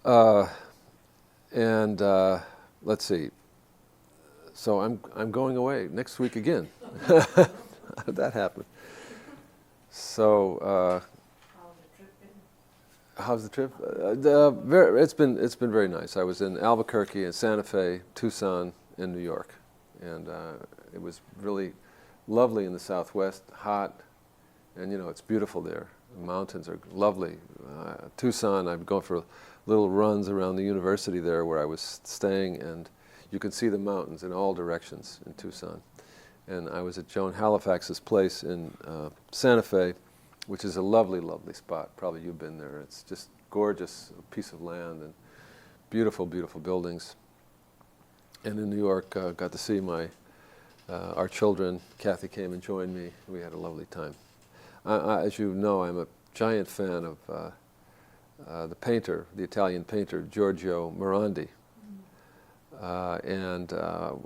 Uh, and let's see. So I'm going away next week again. How did that happen? So how's the trip? It's been very nice. I was in Albuquerque and Santa Fe, Tucson, and New York, and it was really lovely in the Southwest, hot, and it's beautiful there. The mountains are lovely. Tucson, I'm going for little runs around the university there where I was staying, and you can see the mountains in all directions in Tucson. And I was at Joan Halifax's place in Santa Fe, which is a lovely, lovely spot. Probably you've been there. It's just gorgeous piece of land and beautiful, beautiful buildings. And in New York, got to see our children. Kathy came and joined me. We had a lovely time. As you know, I'm a giant fan of the painter, the Italian painter, Giorgio Morandi. And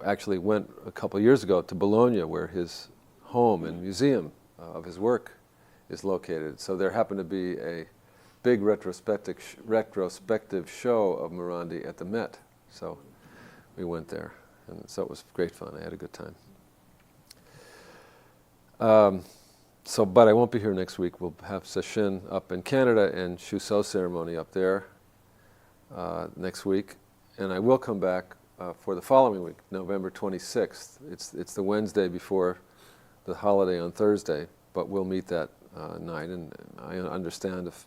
actually went a couple years ago to Bologna, where his home and museum of his work is located. So there happened to be a big retrospective show of Morandi at the Met. So we went there, and so it was great fun. I had a good time. But I won't be here next week. We'll have sesshin up in Canada and Shuso ceremony up there next week. And I will come back for the following week, November 26th. It's the Wednesday before the holiday on Thursday, but we'll meet that night. And I understand if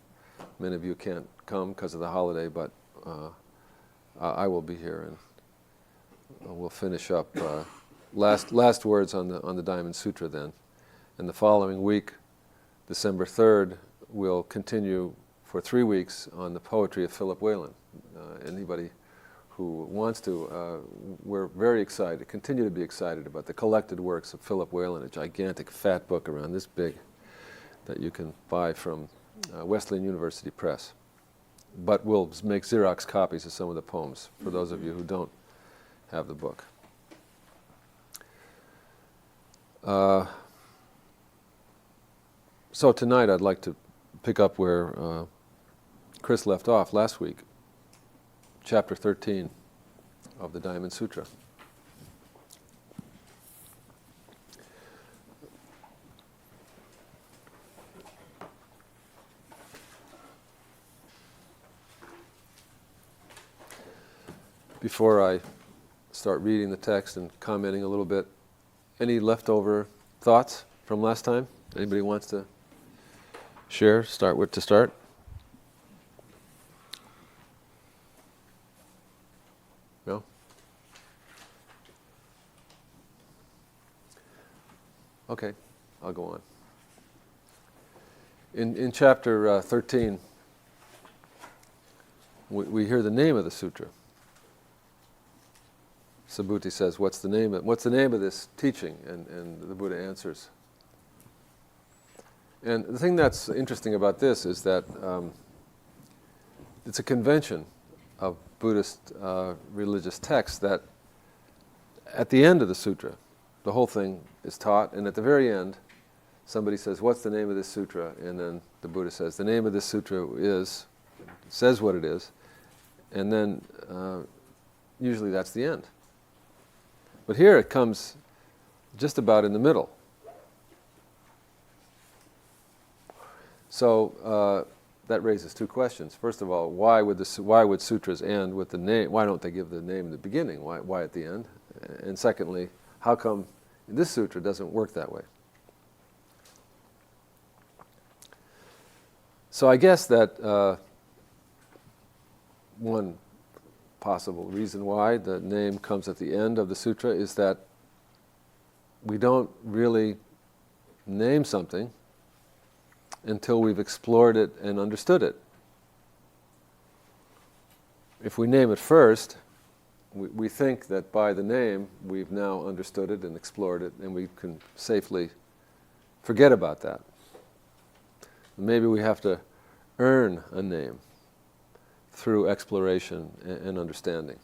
many of you can't come because of the holiday, but I will be here, and we'll finish up last words on the DiamondSutra then. And the following week, December 3rd, we'll continue for 3 weeks on the poetry of Philip Whalen. Anybody who wants to, we're very excited, continue to be excited about the collected works of Philip Whalen, a gigantic fat book around this big that you can buy from Wesleyan University Press. But we'll make Xerox copies of some of the poems for those of you who don't have the book. So tonight I'd like to pick up where Chris left off last week. Chapter 13 of the DiamondSutra. Before I start reading the text and commenting a little bit, any leftover thoughts from last time? Anybody wants to share? To start? No? Okay, I'll go on. In chapter 13, we hear the name of the sutra. Subhuti says, what's the name of this teaching? And the Buddha answers. And the thing that's interesting about this is that it's a convention of Buddhist religious texts that at the end of the sutra, the whole thing is taught, and at the very end, somebody says, what's the name of this sutra? And then the Buddha says, the name of this sutra says what it is, and then usually that's the end. But here it comes just about in the middle. So that raises two questions. First of all, why would sutras end with the name? Why don't they give the name in the beginning? Why at the end? And secondly, how come this sutra doesn't work that way? So I guess that one possible reason why the name comes at the end of the sutra is that we don't really name something until we've explored it and understood it. If we name it first, we think that by the name we've now understood it and explored it, and we can safely forget about that. Maybe we have to earn a name through exploration and understanding.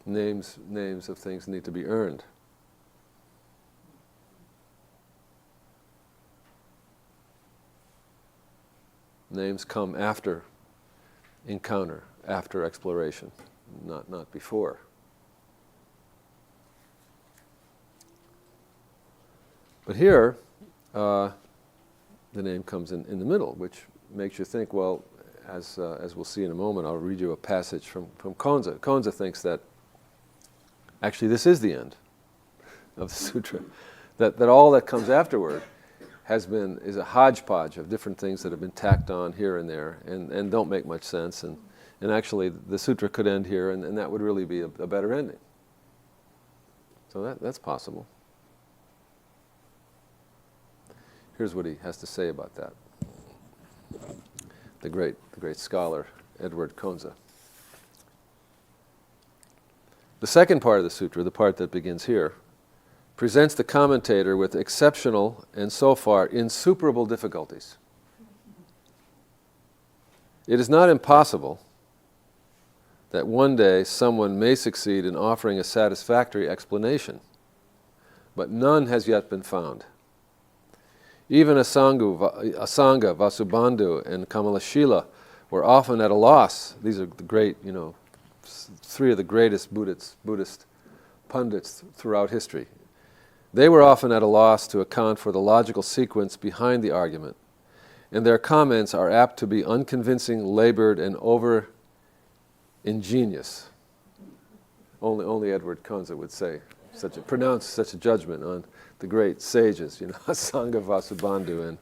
Names of things need to be earned. Names come after encounter, after exploration, not before. But here, the name comes in the middle, which makes you think, well, as we'll see in a moment, I'll read you a passage from Konza. Konza thinks that actually this is the end of the sutra, that all that comes afterward is a hodgepodge of different things that have been tacked on here and there and don't make much sense, and actually the sutra could end here, and that would really be a better ending. So that's possible. Here's what he has to say about that. The great scholar Edward Konza. The second part of the sutra, the part that begins here, presents the commentator with exceptional and so far insuperable difficulties. It is not impossible that one day someone may succeed in offering a satisfactory explanation, but none has yet been found. Even Asanga, Vasubandhu, and Kamalashila were often at a loss. These are the great, three of the greatest Buddhist pundits throughout history. They were often at a loss to account for the logical sequence behind the argument, and their comments are apt to be unconvincing, labored, and over-ingenious. Only Edward Konza would pronounce such a judgment on the great sages, Asanga, Vasubandhu, and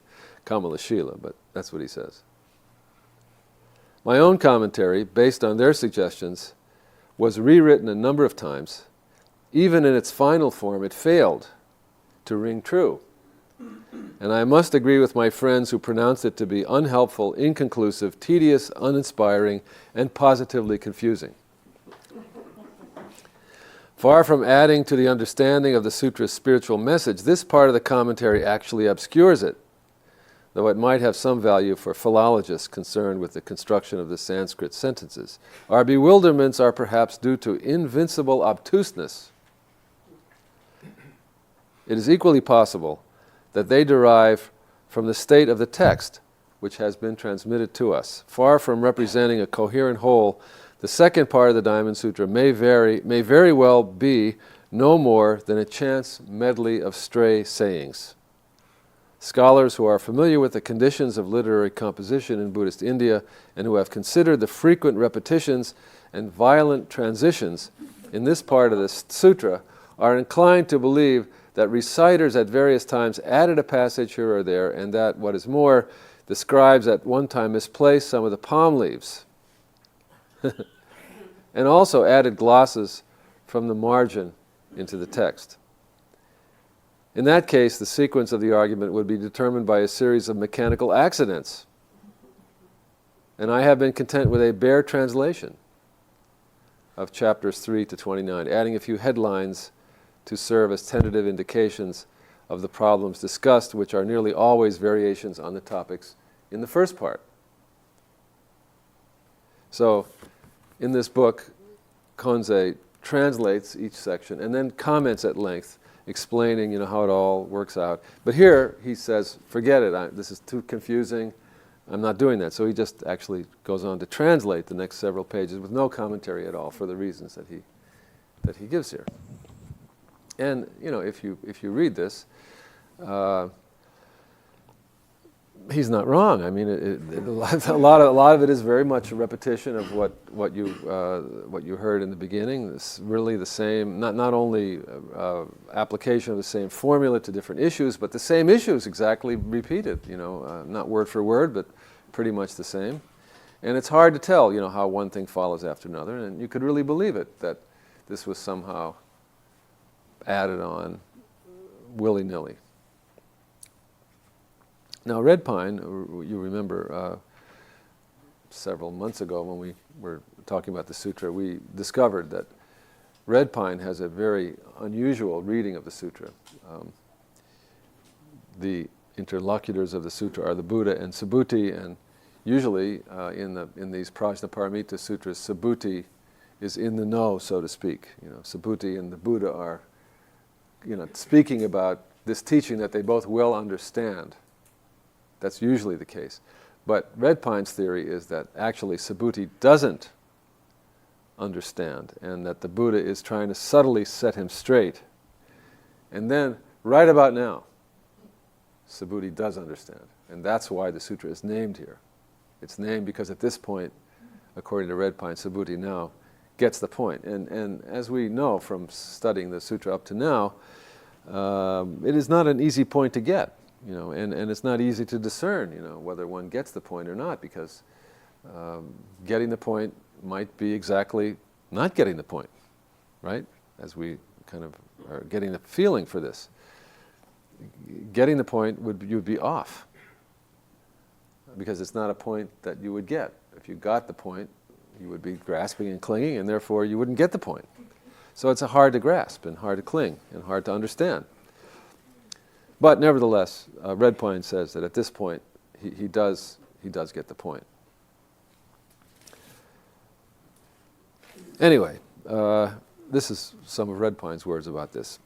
Kamalashila, but that's what he says. My own commentary, based on their suggestions, was rewritten a number of times. Even in its final form, it failed to ring true. And I must agree with my friends who pronounced it to be unhelpful, inconclusive, tedious, uninspiring, and positively confusing. Far from adding to the understanding of the sutra's spiritual message, this part of the commentary actually obscures it, though it might have some value for philologists concerned with the construction of the Sanskrit sentences. Our bewilderments are perhaps due to invincible obtuseness. It is equally possible that they derive from the state of the text, which has been transmitted to us. Far from representing a coherent whole, the second part of the Diamond Sutra may very well be no more than a chance medley of stray sayings. Scholars who are familiar with the conditions of literary composition in Buddhist India and who have considered the frequent repetitions and violent transitions in this part of the sutra are inclined to believe that reciters at various times added a passage here or there, and that, what is more, the scribes at one time misplaced some of the palm leaves and also added glosses from the margin into the text. In that case, the sequence of the argument would be determined by a series of mechanical accidents, and I have been content with a bare translation of chapters 3 to 29, adding a few headlines to serve as tentative indications of the problems discussed, which are nearly always variations on the topics in the first part. So, in this book, Konze translates each section and then comments at length, explaining, how it all works out. But here he says, "Forget it. This is too confusing. I'm not doing that." So he just actually goes on to translate the next several pages with no commentary at all for the reasons that he gives here. And if you read this, he's not wrong. I mean, a lot of it is very much a repetition of what you heard in the beginning. It's really the same, not only application of the same formula to different issues, but the same issues exactly repeated. Not word for word, but pretty much the same. And it's hard to tell, how one thing follows after another. And you could really believe it that this was somehow added on willy-nilly. Now, red pine, you remember several months ago when we were talking about the sutra, we discovered that red pine has a very unusual reading of the sutra. The interlocutors of the sutra are the Buddha and Subhuti, and usually in these Prajnaparamita sutras, Subhuti is in the know, so to speak. Subhuti and the Buddha are speaking about this teaching that they both well understand. That's usually the case. But Red Pine's theory is that actually Subhuti doesn't understand, and that the Buddha is trying to subtly set him straight. And then, right about now, Subhuti does understand. And that's why the sutra is named here. It's named because at this point, according to Red Pine, Subhuti now gets the point. And as we know from studying the sutra up to now, it is not an easy point to get, and it's not easy to discern, whether one gets the point or not, because getting the point might be exactly not getting the point, right? As we kind of are getting the feeling for this. Getting the point you would be off, because it's not a point that you would get. If you got the point, you would be grasping and clinging, and therefore you wouldn't get the point. So it's hard to grasp and hard to cling and hard to understand. But nevertheless, Red Pine says that at this point he does get the point. Anyway, this is some of Red Pine's words about this.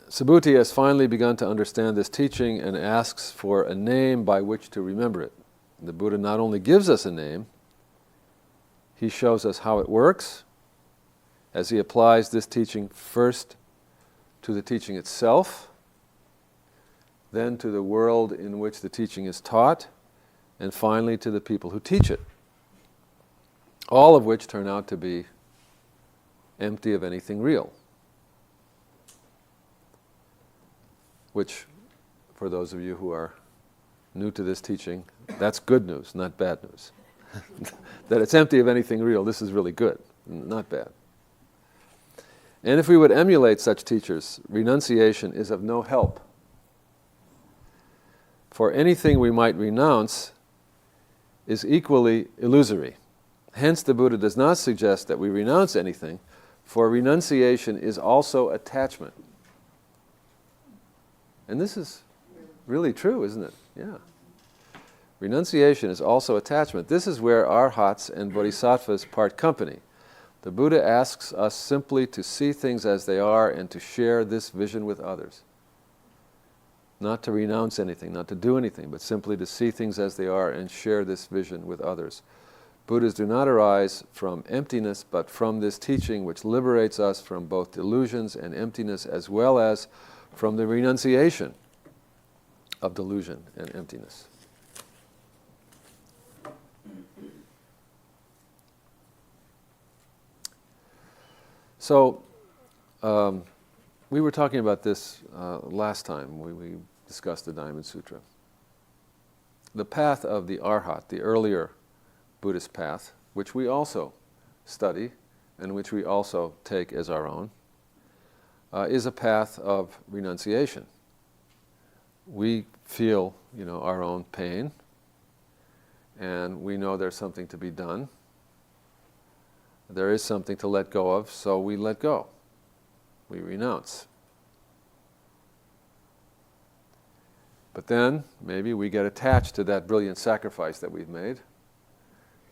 Subhuti has finally begun to understand this teaching and asks for a name by which to remember it. The Buddha not only gives us a name, he shows us how it works, as he applies this teaching first to the teaching itself, then to the world in which the teaching is taught, and finally to the people who teach it. All of which turn out to be empty of anything real. Which, for those of you who are new to this teaching, that's good news, not bad news. That it's empty of anything real, this is really good, not bad. And if we would emulate such teachers, renunciation is of no help. For anything we might renounce is equally illusory. Hence the Buddha does not suggest that we renounce anything, for renunciation is also attachment. And this is really true, isn't it? Yeah. Renunciation is also attachment. This is where arhats and bodhisattvas part company. The Buddha asks us simply to see things as they are and to share this vision with others. Not to renounce anything, not to do anything, but simply to see things as they are and share this vision with others. Buddhas do not arise from emptiness, but from this teaching which liberates us from both delusions and emptiness, as well as from the renunciation of delusion and emptiness. So, we were talking about this last time we discussed the DiamondSutra. The path of the Arhat, the earlier Buddhist path, which we also study and which we also take as our own, is a path of renunciation. We feel, our own pain, and we know there's something to be done. There is something to let go of, so we let go. We renounce. But then, maybe we get attached to that brilliant sacrifice that we've made,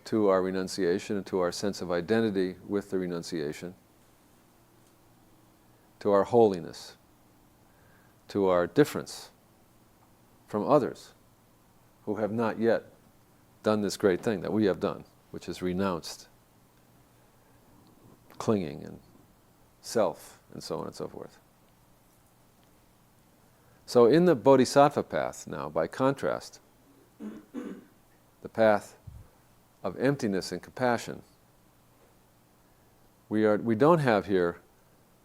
to our renunciation and to our sense of identity with the renunciation, to our holiness, to our difference from others who have not yet done this great thing that we have done, which is renounced clinging and self and so on and so forth. So in the bodhisattva path now, by contrast, the path of emptiness and compassion, we don't have here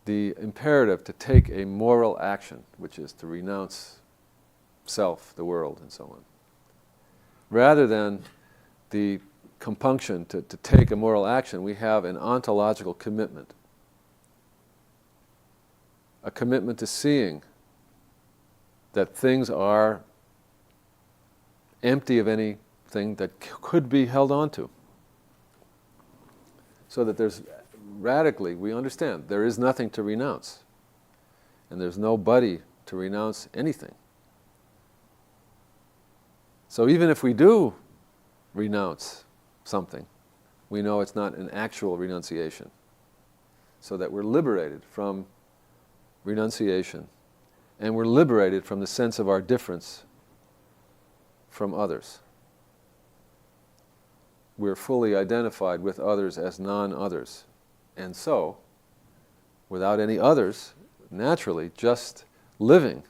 the imperative to take a moral action, which is to renounce self, the world, and so on. Rather than the compunction to take a moral action, we have an ontological commitment. A commitment to seeing that things are empty of anything that could be held on to. So that there's radically, we understand, there is nothing to renounce. And there's nobody to renounce anything. So even if we do renounce something, we know it's not an actual renunciation. So that we're liberated from renunciation, and we're liberated from the sense of our difference from others. we're fully identified with others as non-others. And so, without any others, naturally, just living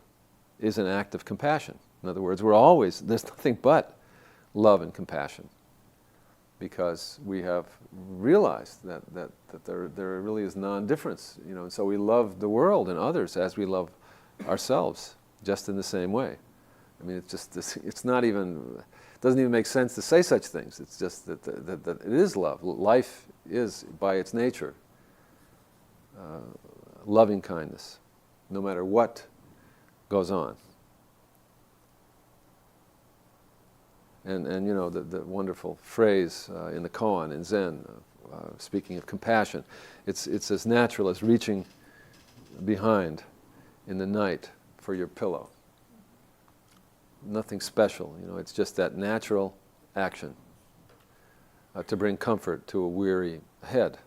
is an act of compassion. In other words, there's nothing but love and compassion, because we have realized that there really is non-difference, and so we love the world and others as we love ourselves, just in the same way. I mean, it's not even, it doesn't even make sense to say such things. It's just that it is love. Life is, by its nature, loving kindness, no matter what goes on. And the wonderful phrase in the koan, in Zen, speaking of compassion, it's as natural as reaching behind in the night for your pillow. Nothing special, it's just that natural action to bring comfort to a weary head.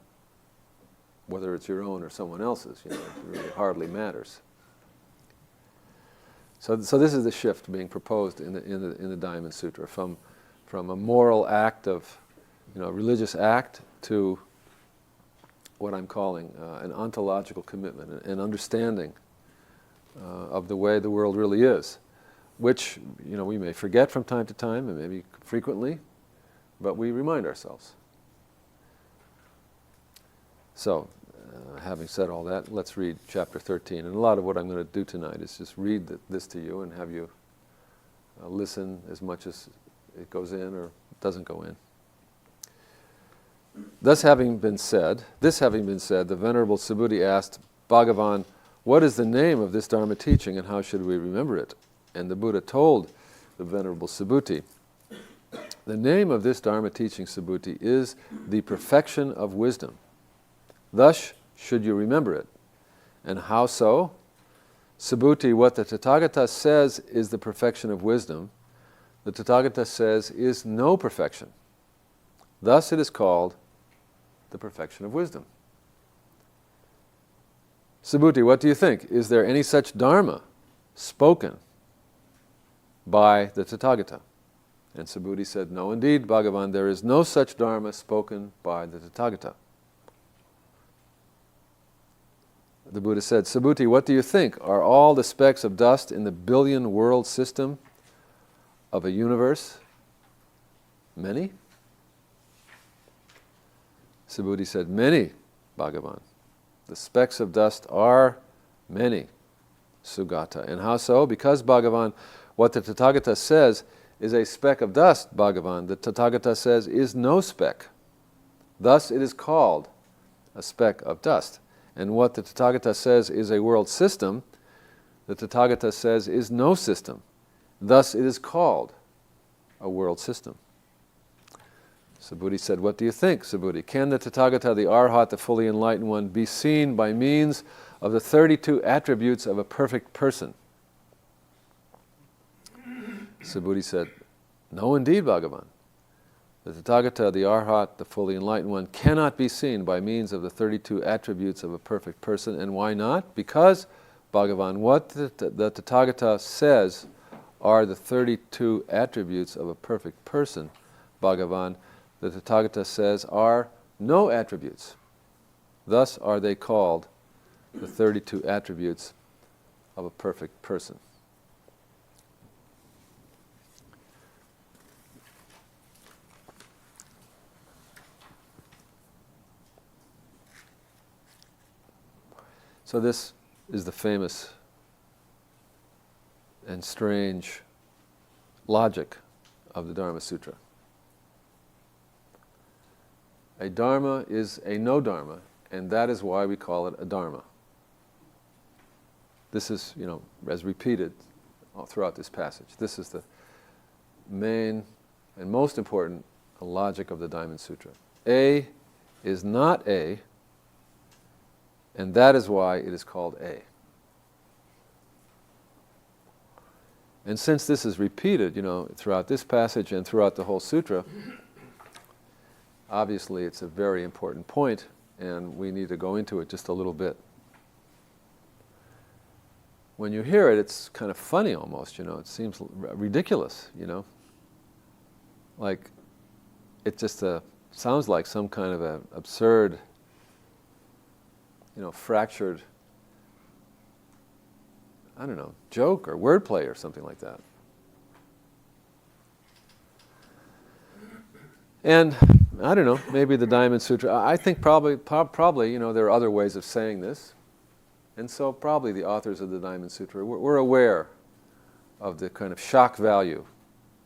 Whether it's your own or someone else's, it really hardly matters. So this is the shift being proposed in the Diamond Sutra, from a moral act of, religious act, to what I'm calling an ontological commitment, an understanding of the way the world really is, which we may forget from time to time, and maybe frequently, but we remind ourselves. So, having said all that, let's read chapter 13. And a lot of what I'm going to do tonight is just read this to you and have you listen as much as it goes in or doesn't go in. This having been said, the Venerable Subhuti asked Bhagavan, "What is the name of this Dharma teaching and how should we remember it?" And the Buddha told the Venerable Subhuti, "The name of this Dharma teaching, Subhuti, is the perfection of wisdom. Thus should you remember it. And how so? Subhuti, what the Tathagata says is the perfection of wisdom, the Tathagata says is no perfection. Thus it is called the perfection of wisdom." Subhuti, what do you think? Is there any such Dharma spoken by the Tathagata? And Subhuti said, "No, indeed, Bhagavan, there is no such Dharma spoken by the Tathagata." The Buddha said, "Subhuti, what do you think? Are all the specks of dust in the billion world system of a universe many?" Subhuti said, "Many, Bhagavan. The specks of dust are many, Sugata." And how so? Because, Bhagavan, what the Tathagata says is a speck of dust, Bhagavan, the Tathagata says is no speck. Thus it is called a speck of dust. And what the Tathagata says is a world system, the Tathagata says is no system. Thus it is called a world system. Subhuti said, "What do you think, Subhuti? Can the Tathagata, the Arhat, the fully enlightened one, be seen by means of the 32 attributes of a perfect person?" Subhuti said, "No, indeed, Bhagavan. The Tathagata, the Arhat, the fully enlightened one, cannot be seen by means of the 32 attributes of a perfect person." And why not? Because, Bhagavan, what the Tathagata says are the 32 attributes of a perfect person. Bhagavan, the Tathagata says are no attributes. Thus are they called the 32 attributes of a perfect person. So this is the famous and strange logic of the Dharma Sutra. A dharma is a no dharma, and that is why we call it a dharma. This is, as repeated all throughout this passage. This is the main and most important logic of the Diamond Sutra. A is not A, and that is why it is called A. And since this is repeated, throughout this passage and throughout the whole sutra, obviously it's a very important point, and we need to go into it just a little bit. When you hear it, it's kind of funny almost, it seems ridiculous, Like, it just sounds like some kind of an absurd, fractured, I don't know, joke or wordplay or something like that. And I don't know, maybe the Diamond Sutra, I think probably, there are other ways of saying this. And so probably the authors of the Diamond Sutra were aware of the kind of shock value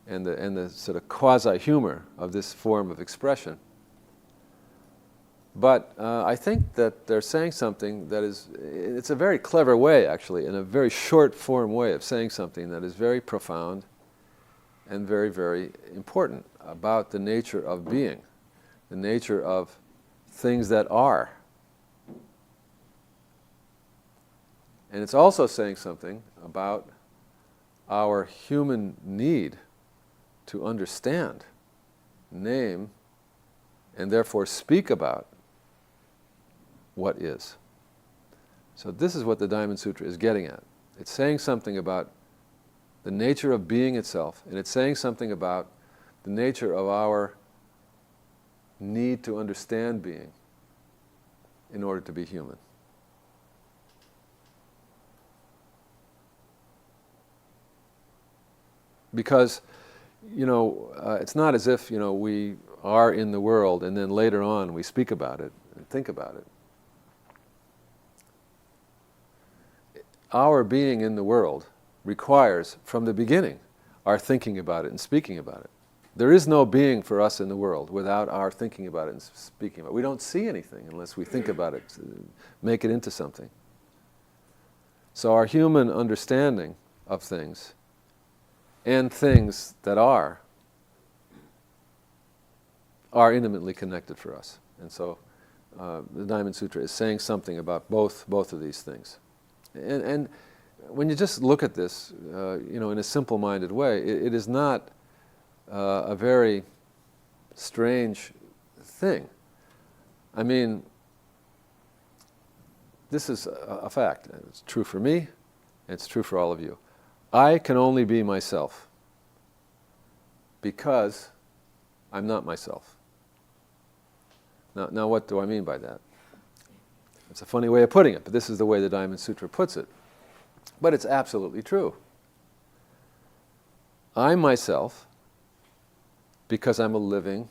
and the sort of quasi-humor of this form of expression. But I think that they're saying something that it's a very clever way, actually, in a very short form way of saying something that is very profound and very, very important about the nature of being, the nature of things that are. And it's also saying something about our human need to understand, name, and therefore speak about what is. So this is what the Diamond Sutra is getting at. It's saying something about the nature of being itself, and it's saying something about the nature of our need to understand being in order to be human. Because, it's not as if, we are in the world and then later on we speak about it and think about it. Our being in the world requires, from the beginning, our thinking about it and speaking about it. There is no being for us in the world without our thinking about it and speaking about it. We don't see anything unless we think about it, make it into something. So our human understanding of things and things that are intimately connected for us. And so the Diamond Sutra is saying something about both of these things. And when you just look at this, in a simple-minded way, it is not a very strange thing. I mean, this is a fact. It's true for me, and it's true for all of you. I can only be myself because I'm not myself. Now what do I mean by that? It's a funny way of putting it, but this is the way the Diamond Sutra puts it. But it's absolutely true. I'm myself because I'm a living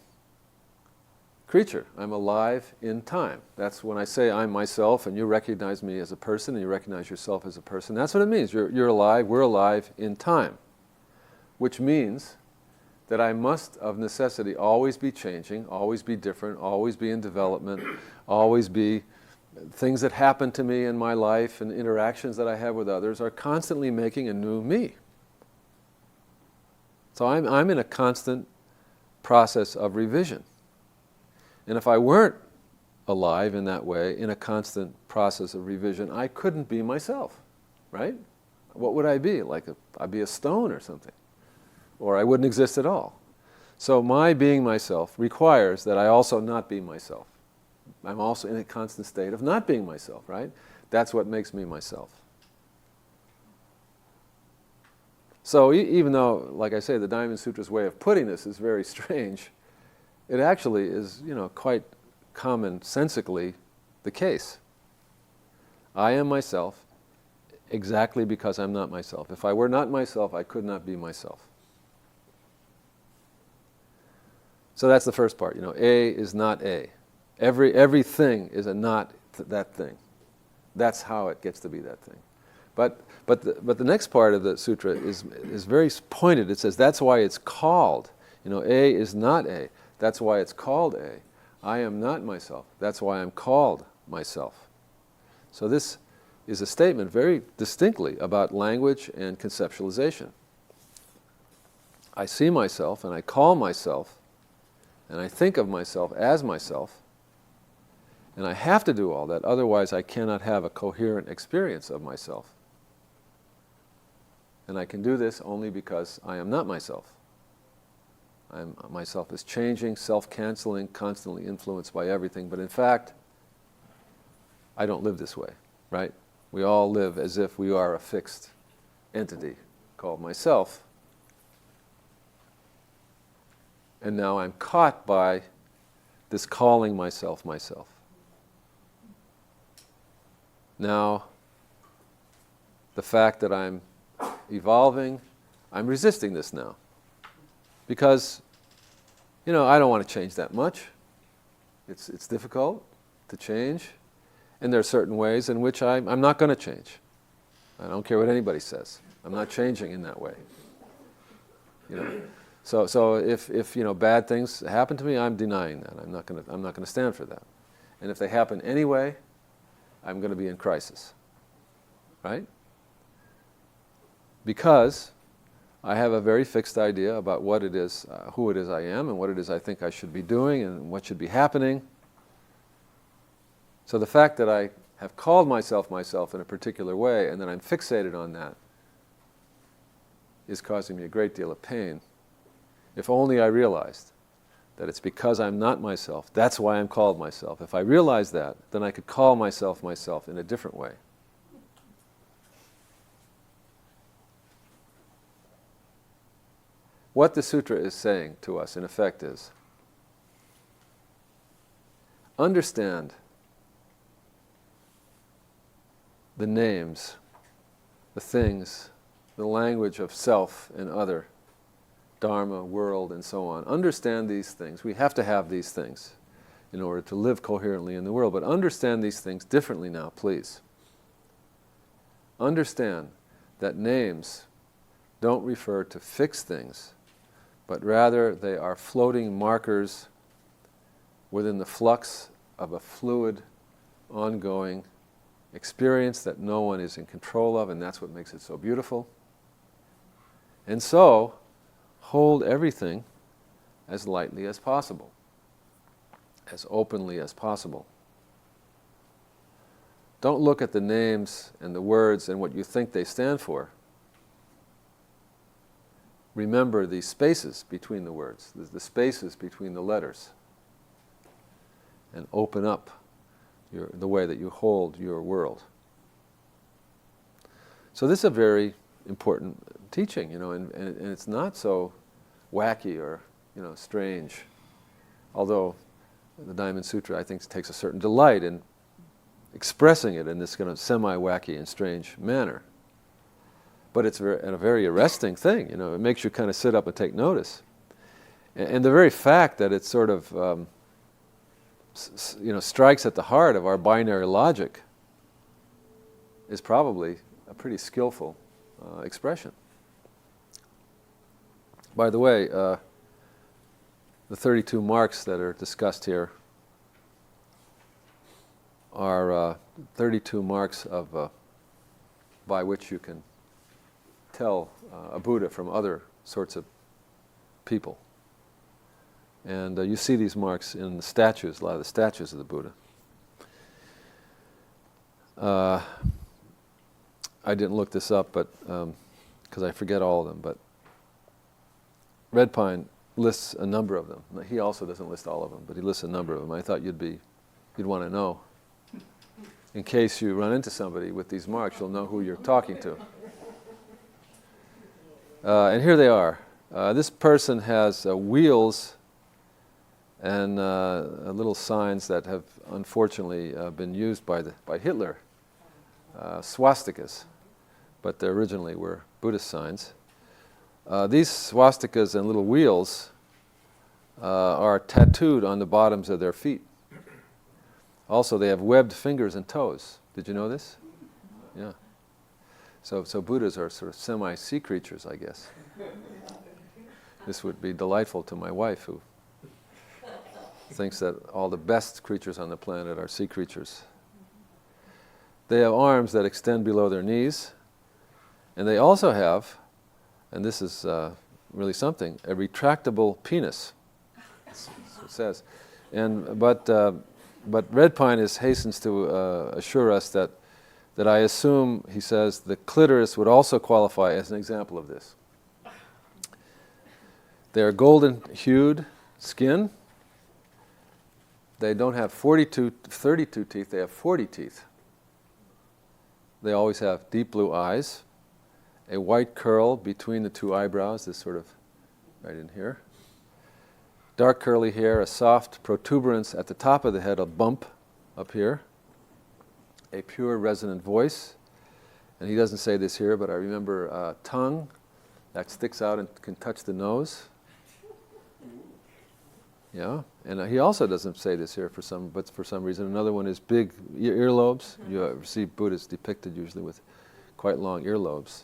creature. I'm alive in time. That's when I say I'm myself and you recognize me as a person and you recognize yourself as a person. That's what it means. You're alive, we're alive in time. Which means that I must, of necessity, always be changing, always be different, always be in development, always be things that happen to me in my life and interactions that I have with others are constantly making a new me. So I'm in a constant process of revision. And if I weren't alive in that way, in a constant process of revision, I couldn't be myself, right? What would I be? I'd be a stone or something. Or I wouldn't exist at all. So my being myself requires that I also not be myself. I'm also in a constant state of not being myself, right? That's what makes me myself. So even though, like I say, the Diamond Sutra's way of putting this is very strange, it actually is, quite commonsensically the case. I am myself exactly because I'm not myself. If I were not myself, I could not be myself. So that's the first part. A is not A. Everything is a not that thing. That's how it gets to be that thing. But the next part of the sutra is very pointed. It says that's why it's called. A is not A. That's why it's called A. I am not myself. That's why I'm called myself. So this is a statement very distinctly about language and conceptualization. I see myself and I call myself and I think of myself as myself, and I have to do all that, otherwise I cannot have a coherent experience of myself. And I can do this only because I am not myself. Myself is changing, self-canceling, constantly influenced by everything, but in fact, I don't live this way, right? We all live as if we are a fixed entity called myself. And now I'm caught by this calling myself. Now, the fact that I'm evolving, I'm resisting this now. Because, I don't want to change that much. It's difficult to change. And there are certain ways in which I'm not going to change. I don't care what anybody says. I'm not changing in that way. So if bad things happen to me, I'm denying that. I'm not going to stand for that. And if they happen anyway, I'm going to be in crisis. Right? Because I have a very fixed idea about what it is, who it is I am, and what it is I think I should be doing, and what should be happening. So the fact that I have called myself in a particular way, and that I'm fixated on that, is causing me a great deal of pain. If only I realized that it's because I'm not myself, that's why I'm called myself. If I realized that, then I could call myself in a different way. What the sutra is saying to us, in effect, is understand the names, the things, the language of self and other, dharma, world, and so on. Understand these things. We have to have these things in order to live coherently in the world. But understand these things differently now, please. Understand that names don't refer to fixed things, but rather they are floating markers within the flux of a fluid, ongoing experience that no one is in control of, and that's what makes it so beautiful. And so, hold everything as lightly as possible, as openly as possible. Don't look at the names and the words and what you think they stand for. Remember the spaces between the words, the spaces between the letters, and open up the way that you hold your world. So this is a very important teaching, and it's not so wacky or strange. Although the DiamondSutra, I think, takes a certain delight in expressing it in this kind of semi-wacky and strange manner. But it's a very arresting thing, it makes you kind of sit up and take notice. And the very fact that it sort of strikes at the heart of our binary logic is probably a pretty skillful expression. By the way, the 32 marks that are discussed here are 32 marks of by which you can tell a Buddha from other sorts of people. And you see these marks in the statues, a lot of the statues of the Buddha. I didn't look this up, but because I forget all of them, but Red Pine lists a number of them. He also doesn't list all of them, but he lists a number of them. I thought you'd want to know. In case you run into somebody with these marks, you'll know who you're talking to. And here they are. This person has wheels and little signs that have unfortunately been used by Hitler, swastikas, but they originally were Buddhist signs. These swastikas and little wheels are tattooed on the bottoms of their feet. Also, they have webbed fingers and toes. Did you know this? Yeah. So Buddhas are sort of semi-sea creatures, I guess. This would be delightful to my wife, who thinks that all the best creatures on the planet are sea creatures. They have arms that extend below their knees, and they also have, and this is really something, a retractable penis. That's what it says. But Red Pine hastens to assure us that I assume, he says, the clitoris would also qualify as an example of this. They are golden-hued skin. They don't have 32 teeth, they have 40 teeth. They always have deep blue eyes, a white curl between the two eyebrows, this sort of right in here. dark curly hair, a soft protuberance at the top of the head, a bump up here, a pure resonant voice. And he doesn't say this here, but I remember tongue that sticks out and can touch the nose. Yeah, and he also doesn't say this here for some reason. Another one is big earlobes. You see Buddhists depicted usually with quite long earlobes.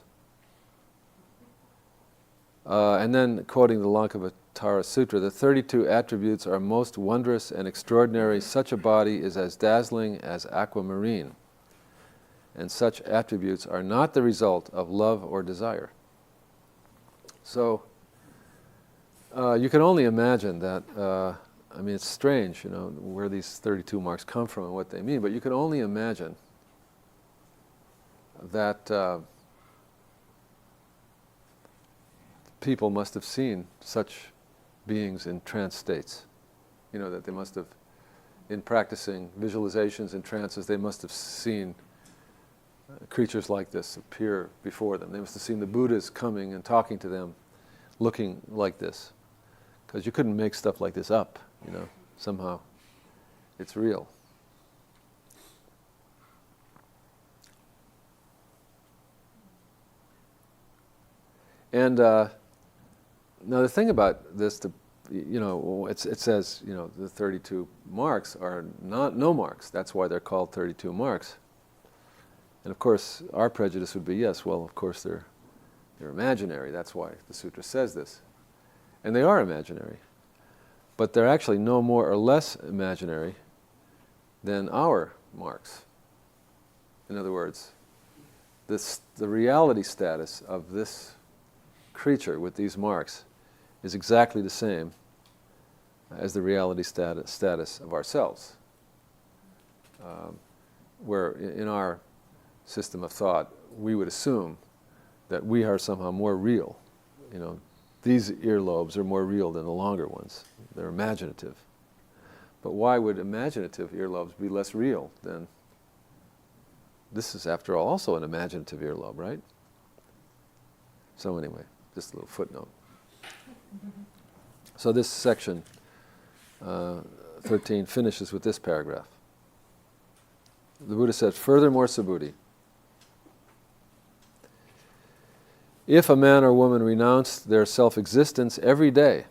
And then quoting the Lankavatara Sutra, the 32 attributes are most wondrous and extraordinary. Such a body is as dazzling as aquamarine. And such attributes are not the result of love or desire. So, you can only imagine that, I mean, it's strange, you know, where these 32 marks come from and what they mean, but you can only imagine that people must have seen such beings in trance states. You know, that they must have, in practicing visualizations and trances, they must have seen creatures like this appear before them. They must have seen the Buddhas coming and talking to them, looking like this. Because you couldn't make stuff like this up, you know, somehow. It's real. And now the thing about this, you know, it says, you know, the 32 marks are not no marks. That's why they're called 32 marks. And of course, our prejudice would be, yes, well, of course they're imaginary. That's why the sutra says this. And they are imaginary. But they're actually no more or less imaginary than our marks. In other words, the reality status of this creature with these marks is exactly the same as the reality status of ourselves. Where in our system of thought, we would assume that we are somehow more real. You know, these earlobes are more real than the longer ones. They're imaginative. But why would imaginative earlobes be less real than... This is, after all, also an imaginative earlobe, right? So anyway, just a little footnote. So this section 13 finishes with this paragraph. The Buddha said, furthermore, Subhuti, if a man or woman renounce their self-existence every day,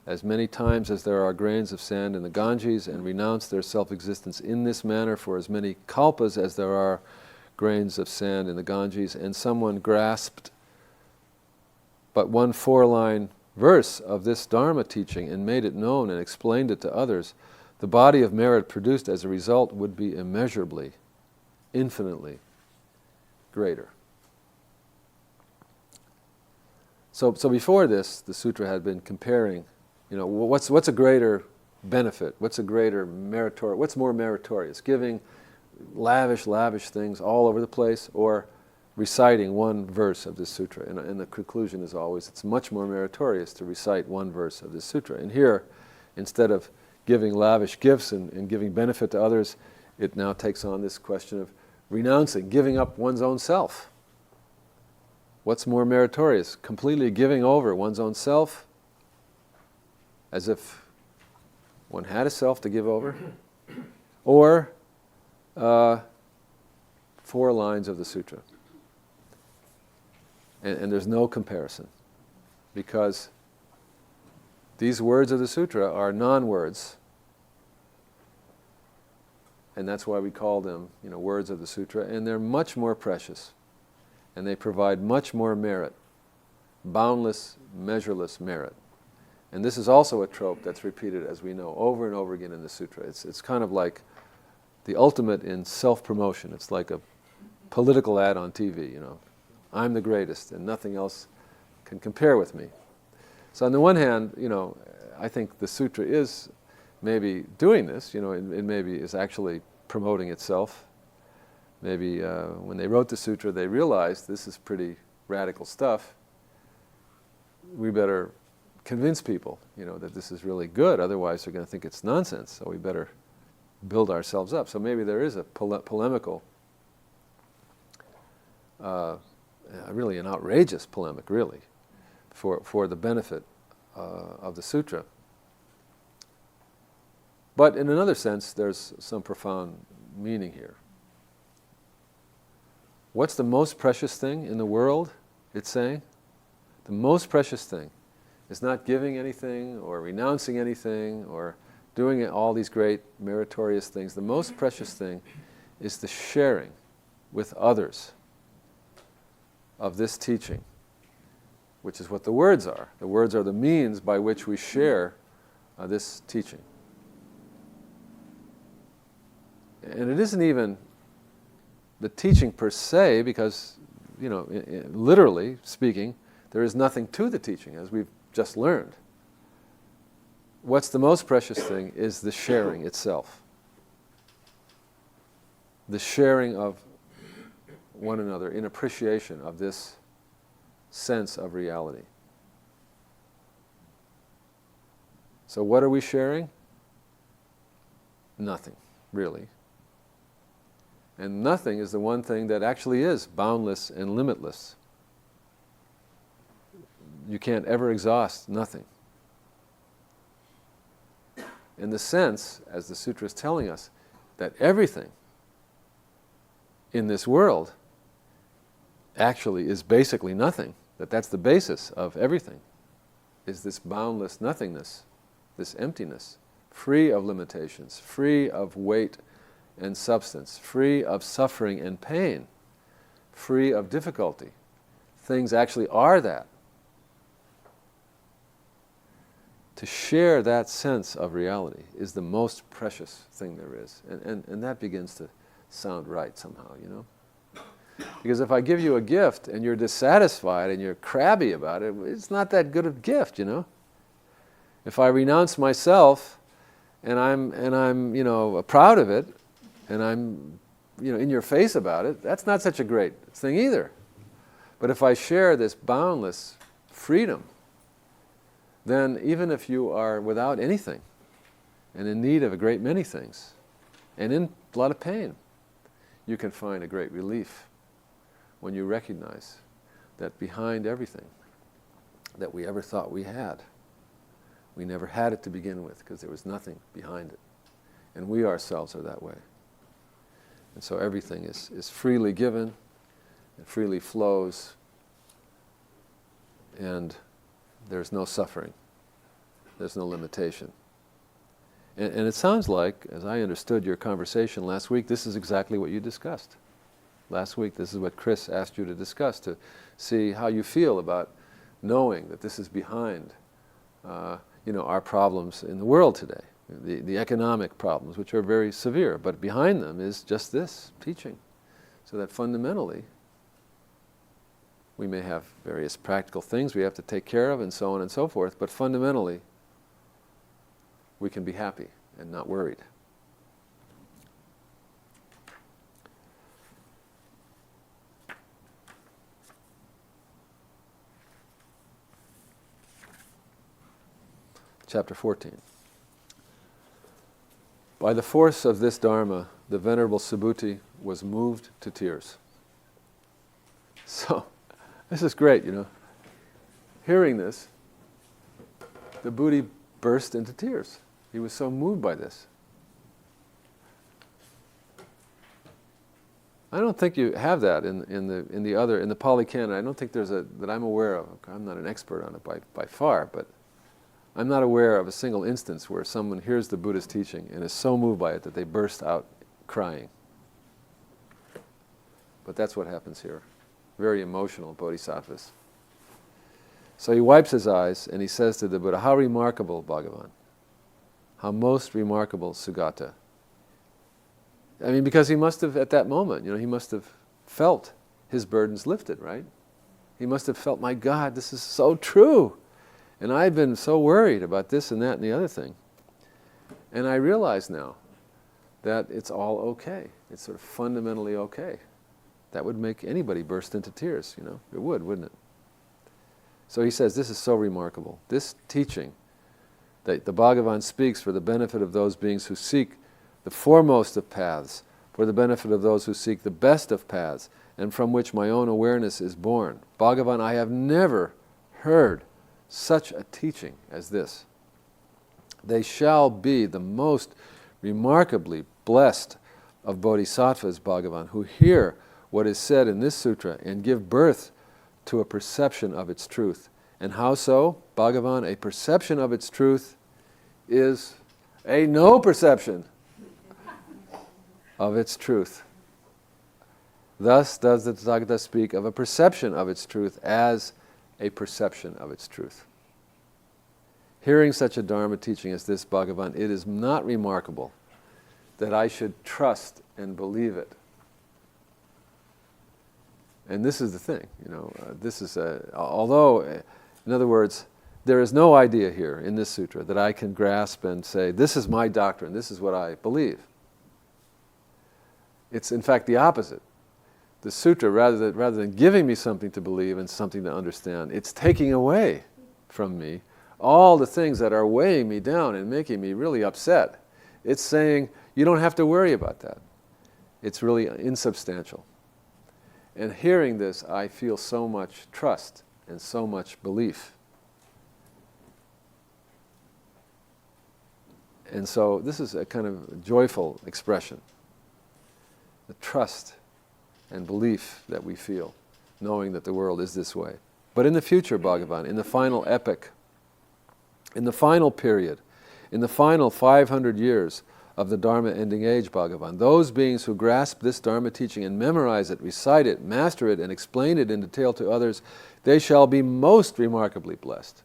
as many times as there are grains of sand in the Ganges, and renounce their self-existence in this manner for as many kalpas as there are grains of sand in the Ganges, and someone grasped but one 4-line verse of this Dharma teaching and made it known and explained it to others, the body of merit produced as a result would be immeasurably, infinitely greater. So before this, the sutra had been comparing, you know, what's a greater benefit? What's a greater meritorious? What's more meritorious? Giving lavish things all over the place, or reciting one verse of this sutra? And the conclusion is always, it's much more meritorious to recite one verse of this sutra. And here, instead of giving lavish gifts and giving benefit to others, it now takes on this question of renouncing, giving up one's own self. What's more meritorious? Completely giving over one's own self, as if one had a self to give over, or 4 lines of the sutra. And there's no comparison, because these words of the sutra are non-words, and that's why we call them, you know, words of the sutra, and they're much more precious. And they provide much more merit, boundless, measureless merit. And this is also a trope that's repeated, as we know, over and over again in the sutra. It's kind of like the ultimate in self-promotion. It's like a political ad on TV, you know. I'm the greatest and nothing else can compare with me. So on the one hand, you know, I think the sutra is maybe doing this, you know, it maybe is actually promoting itself. Maybe when they wrote the sutra, they realized this is pretty radical stuff. We better convince people, you know, that this is really good. Otherwise, they're going to think it's nonsense. So we better build ourselves up. So maybe there is a polemical, really an outrageous polemic, really, for the benefit of the sutra. But in another sense, there's some profound meaning here. What's the most precious thing in the world, it's saying? The most precious thing is not giving anything or renouncing anything or doing all these great meritorious things. The most precious thing is the sharing with others of this teaching, which is what the words are. The words are the means by which we share this teaching. And it isn't even the teaching per se, because, literally speaking, there is nothing to the teaching, as we've just learned. What's the most precious thing is the sharing itself. The sharing of one another in appreciation of this sense of reality. So what are we sharing? Nothing, really. And nothing is the one thing that actually is boundless and limitless. You can't ever exhaust nothing. In the sense, as the sutra is telling us, that everything in this world actually is basically nothing, that's the basis of everything, is this boundless nothingness, this emptiness, free of limitations, free of weight and substance, free of suffering and pain, free of difficulty. Things actually are that. To share that sense of reality is the most precious thing there is. And that begins to sound right somehow, Because if I give you a gift and you're dissatisfied and you're crabby about it, it's not that good a gift, If I renounce myself and I'm proud of it, and I'm in your face about it, that's not such a great thing either. But if I share this boundless freedom, then even if you are without anything and in need of a great many things and in a lot of pain, you can find a great relief when you recognize that behind everything that we ever thought we had, we never had it to begin with, because there was nothing behind it. And we ourselves are that way. And so everything is freely given, it freely flows, and there's no suffering, there's no limitation. And it sounds like, as I understood your conversation last week, this is exactly what you discussed. Last week, this is what Chris asked you to discuss, to see how you feel about knowing that this is behind our problems in the world today. The economic problems, which are very severe, but behind them is just this teaching. So that fundamentally, we may have various practical things we have to take care of and so on and so forth, but fundamentally, we can be happy and not worried. Chapter 14. By the force of this Dharma, the Venerable Subhuti was moved to tears. So, this is great, Hearing this, the Buddha burst into tears. He was so moved by this. I don't think you have that in the Pali Canon. I don't think there's that I'm aware of. I'm not an expert on it by far, but I'm not aware of a single instance where someone hears the Buddha's teaching and is so moved by it that they burst out crying. But that's what happens here. Very emotional bodhisattvas. So he wipes his eyes and he says to the Buddha, "How remarkable, Bhagavan. How most remarkable, Sugata." I mean, because he must have, at that moment, he must have felt his burdens lifted, right? He must have felt, my God, this is so true. And I've been so worried about this and that and the other thing. And I realize now that it's all okay. It's sort of fundamentally okay. That would make anybody burst into tears, It would, wouldn't it? So he says, this is so remarkable. This teaching that the Bhagavan speaks for the benefit of those beings who seek the foremost of paths, for the benefit of those who seek the best of paths, and from which my own awareness is born. Bhagavan, I have never heard such a teaching as this. They shall be the most remarkably blessed of bodhisattvas, Bhagavan, who hear what is said in this sutra and give birth to a perception of its truth. And how so? Bhagavan, a perception of its truth is a no perception of its truth. Thus does the Tathagata speak of a perception of its truth as a perception of its truth. Hearing such a Dharma teaching as this, Bhagavan, it is not remarkable that I should trust and believe it. And this is the thing, this is although, in other words, there is no idea here in this sutra that I can grasp and say, this is my doctrine, this is what I believe. It's in fact the opposite. The sutra, rather than giving me something to believe and something to understand, it's taking away from me all the things that are weighing me down and making me really upset. It's saying, you don't have to worry about that. It's really insubstantial. And hearing this, I feel so much trust and so much belief. And so this is a kind of joyful expression. The trust and belief that we feel, knowing that the world is this way. But in the future, Bhagavan, in the final epoch, in the final period, in the final 500 years of the Dharma ending age, Bhagavan, those beings who grasp this Dharma teaching and memorize it, recite it, master it, and explain it in detail to others, they shall be most remarkably blessed.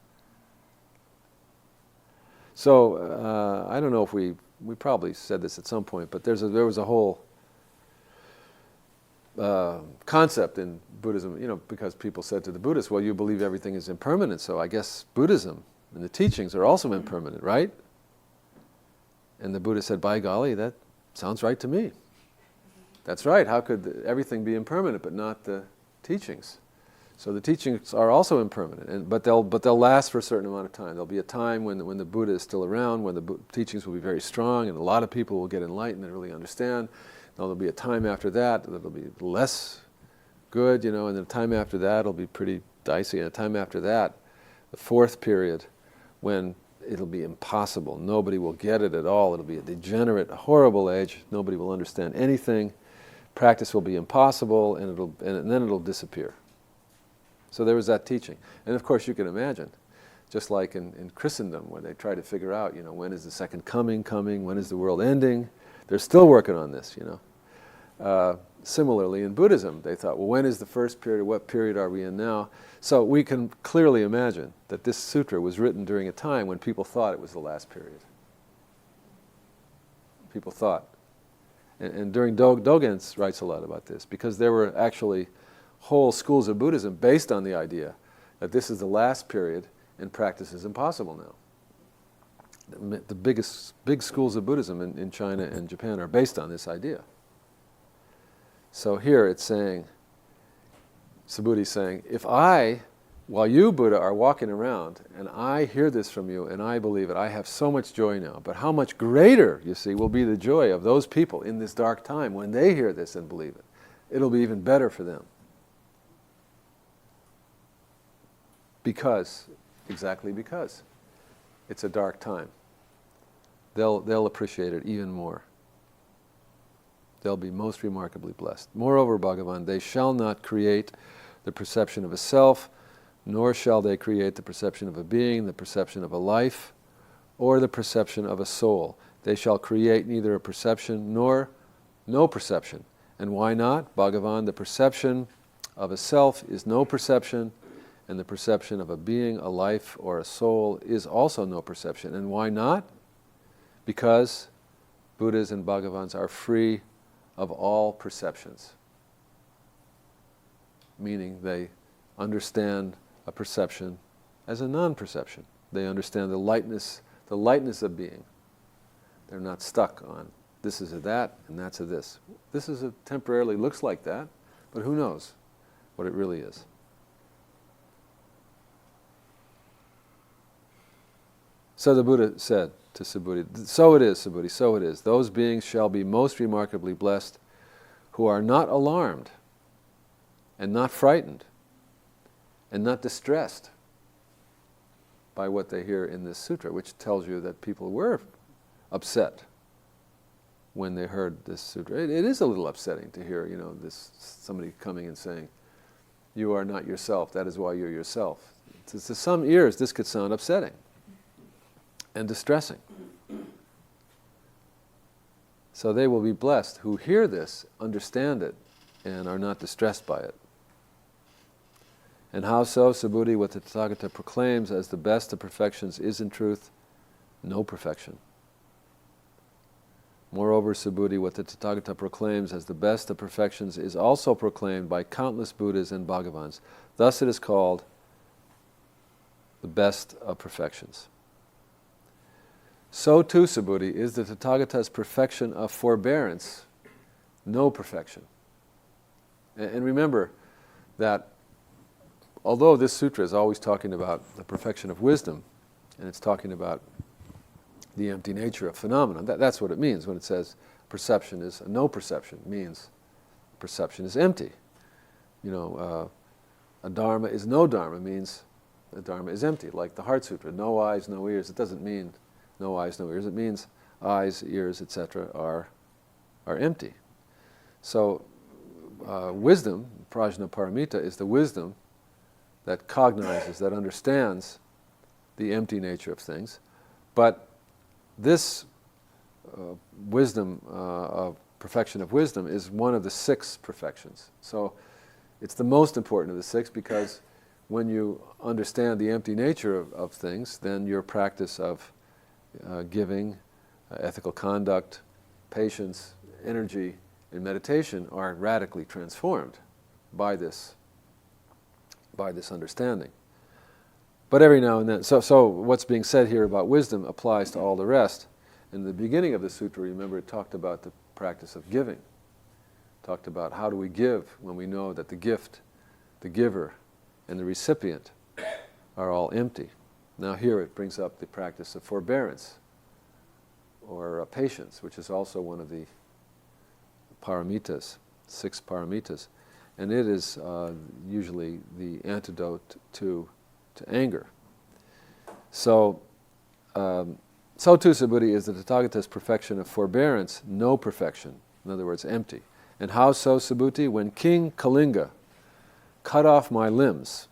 So, I don't know if we probably said this at some point, but there was a whole concept in Buddhism, because people said to the Buddhists, well, you believe everything is impermanent, so I guess Buddhism and the teachings are also impermanent, right? And the Buddha said, by golly, that sounds right to me. That's right, how could everything be impermanent but not the teachings? So the teachings are also impermanent, but they'll last for a certain amount of time. There'll be a time when the Buddha is still around, when the teachings will be very strong, and a lot of people will get enlightened and really understand. There'll be a time after that that'll be less good, and then a time after that it'll be pretty dicey, and a time after that, the fourth period, when it'll be impossible. Nobody will get it at all. It'll be a degenerate, horrible age. Nobody will understand anything. Practice will be impossible, and then it'll disappear. So there was that teaching. And of course you can imagine, just like in Christendom, when they try to figure out, when is the second coming, when is the world ending? They're still working on this, Similarly, in Buddhism, they thought, well, when is the first period, what period are we in now? So we can clearly imagine that this sutra was written during a time when people thought it was the last period. People thought. And during Dogen writes a lot about this, because there were actually whole schools of Buddhism based on the idea that this is the last period and practice is impossible now. The big schools of Buddhism in China and Japan are based on this idea. So here it's saying, Subhuti's saying, if while you, Buddha, are walking around and I hear this from you and I believe it, I have so much joy now. But how much greater, you see, will be the joy of those people in this dark time when they hear this and believe it. It'll be even better for them. Exactly because it's a dark time. They'll appreciate it even more. They'll be most remarkably blessed. Moreover, Bhagavan, they shall not create the perception of a self, nor shall they create the perception of a being, the perception of a life, or the perception of a soul. They shall create neither a perception nor no perception. And why not? Bhagavan, the perception of a self is no perception, and the perception of a being, a life, or a soul is also no perception. And why not? Because Buddhas and Bhagavans are free of all perceptions. Meaning they understand a perception as a non-perception. They understand the lightness of being. They're not stuck on this is a that and that's a this. This is temporarily looks like that, but who knows what it really is. So the Buddha said to Subhuti, so it is, Subhuti, so it is. Those beings shall be most remarkably blessed who are not alarmed and not frightened and not distressed by what they hear in this sutra, which tells you that people were upset when they heard this sutra. It is a little upsetting to hear, this somebody coming and saying, "You are not yourself. That is why you're yourself." To some ears, this could sound upsetting and distressing. So they will be blessed who hear this, understand it, and are not distressed by it. And how so, Subhuti? What the Tathagata proclaims as the best of perfections is in truth no perfection. Moreover, Subhuti, what the Tathagata proclaims as the best of perfections is also proclaimed by countless Buddhas and Bhagavans. Thus it is called the best of perfections. So too, Subhuti, is the Tathagata's perfection of forbearance no perfection. And remember that although this sutra is always talking about the perfection of wisdom, and it's talking about the empty nature of phenomena, that's what it means when it says perception is no perception, means perception is empty. A dharma is no dharma, means the dharma is empty, like the Heart Sutra, no eyes, no ears. It doesn't mean no eyes, no ears. It means eyes, ears, etc. are empty. So wisdom, prajna paramita, is the wisdom that cognizes, that understands the empty nature of things. But this wisdom of perfection of wisdom is one of the 6 perfections. So it's the most important of the 6 because when you understand the empty nature of things, then your practice of giving, ethical conduct, patience, energy, and meditation are radically transformed by this understanding. But every now and then, so what's being said here about wisdom applies to all the rest. In the beginning of the sutra, remember, it talked about the practice of giving. It talked about how do we give when we know that the gift, the giver, and the recipient are all empty. Now here it brings up the practice of forbearance, or patience, which is also one of the paramitas, 6 paramitas. And it is usually the antidote to anger. So too, Subhuti, is the Tathagata's perfection of forbearance no perfection, in other words, empty. And how so, Subhuti? When King Kalinga cut off my limbs,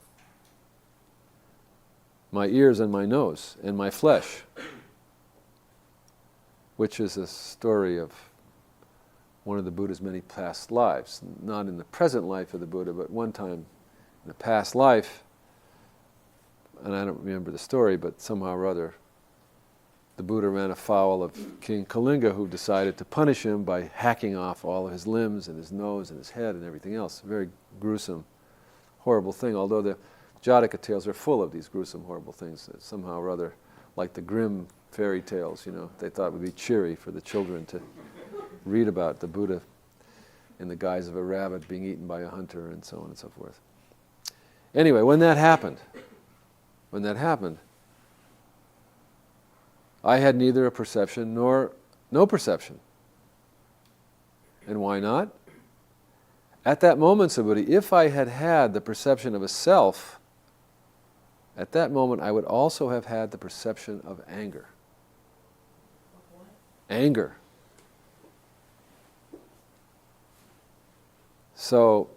my ears and my nose, and my flesh, which is a story of one of the Buddha's many past lives, not in the present life of the Buddha, but one time in a past life, and I don't remember the story, but somehow or other, the Buddha ran afoul of King Kalinga, who decided to punish him by hacking off all of his limbs and his nose and his head and everything else. A very gruesome, horrible thing, although the Jataka tales are full of these gruesome, horrible things. Somehow or other, like the grim fairy tales, they thought would be cheery for the children to read about the Buddha in the guise of a rabbit being eaten by a hunter and so on and so forth. Anyway, when that happened, I had neither a perception nor no perception. And why not? At that moment, Subhuti, if I had had the perception of a self, at that moment I would also have had the perception of anger. What? Anger. So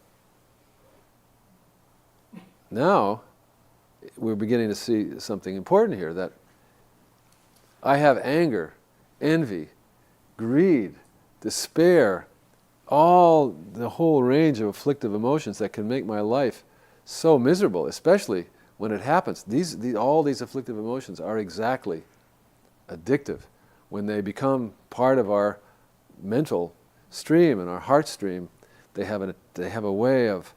now we're beginning to see something important here, that I have anger, envy, greed, despair, the whole range of afflictive emotions that can make my life so miserable, especially when it happens. All these afflictive emotions are exactly addictive. When they become part of our mental stream and our heart stream, they have a way of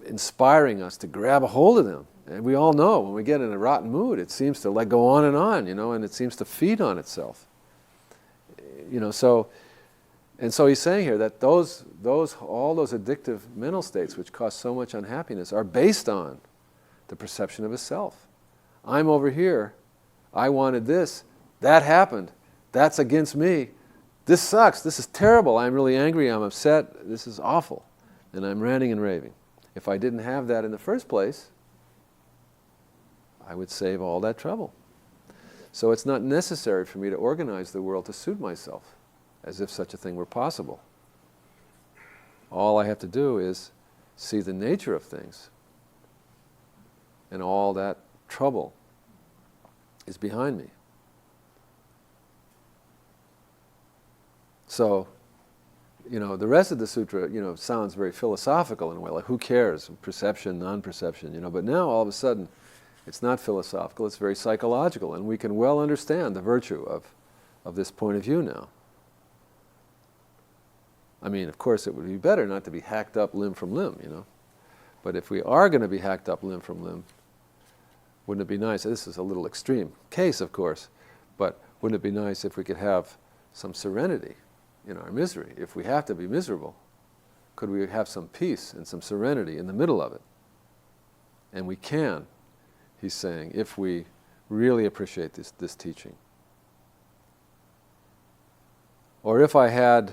inspiring us to grab a hold of them. And we all know when we get in a rotten mood, it seems to go on, and it seems to feed on itself. So he's saying here that all those addictive mental states which cause so much unhappiness are based on the perception of a self. I'm over here, I wanted this, that happened, that's against me, this sucks, this is terrible, I'm really angry, I'm upset, this is awful, and I'm ranting and raving. If I didn't have that in the first place, I would save all that trouble. So it's not necessary for me to organize the world to suit myself, as if such a thing were possible. All I have to do is see the nature of things, and all that trouble is behind me. So, the rest of the sutra, sounds very philosophical in a way, like who cares, perception, non-perception, but now all of a sudden it's not philosophical, it's very psychological, and we can well understand the virtue of this point of view now. I mean, of course, it would be better not to be hacked up limb from limb, but if we are going to be hacked up limb from limb, wouldn't it be nice, this is a little extreme case, of course, but wouldn't it be nice if we could have some serenity in our misery? If we have to be miserable, could we have some peace and some serenity in the middle of it? And we can, he's saying, if we really appreciate this teaching. Or if I had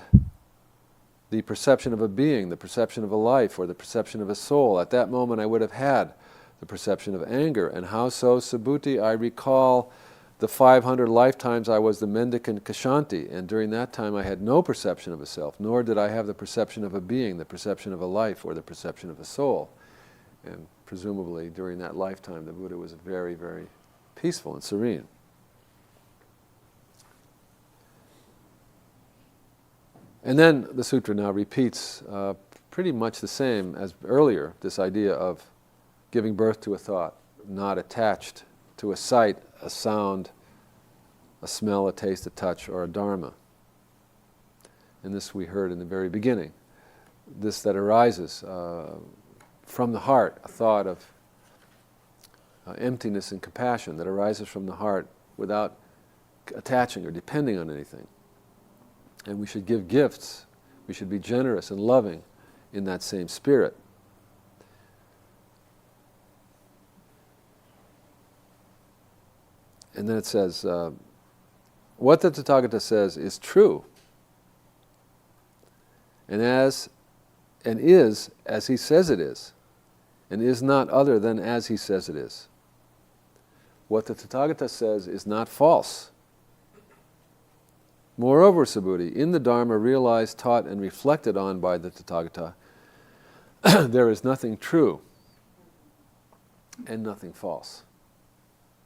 the perception of a being, the perception of a life, or the perception of a soul, at that moment I would have had the perception of anger. And how so, Subhuti? I recall the 500 lifetimes I was the mendicant Kshanti, and during that time I had no perception of a self, nor did I have the perception of a being, the perception of a life, or the perception of a soul. And presumably during that lifetime the Buddha was very, very peaceful and serene. And then the sutra now repeats pretty much the same as earlier, this idea of giving birth to a thought, not attached to a sight, a sound, a smell, a taste, a touch, or a dharma. And this we heard in the very beginning. This that arises from the heart, a thought of emptiness and compassion that arises from the heart without attaching or depending on anything. And we should give gifts. We should be generous and loving in that same spirit. And then it says, what the Tathagata says is true, and is as he says it is, and is not other than as he says it is. What the Tathagata says is not false. Moreover, Subhuti, in the Dharma realized, taught, and reflected on by the Tathagata, there is nothing true and nothing false.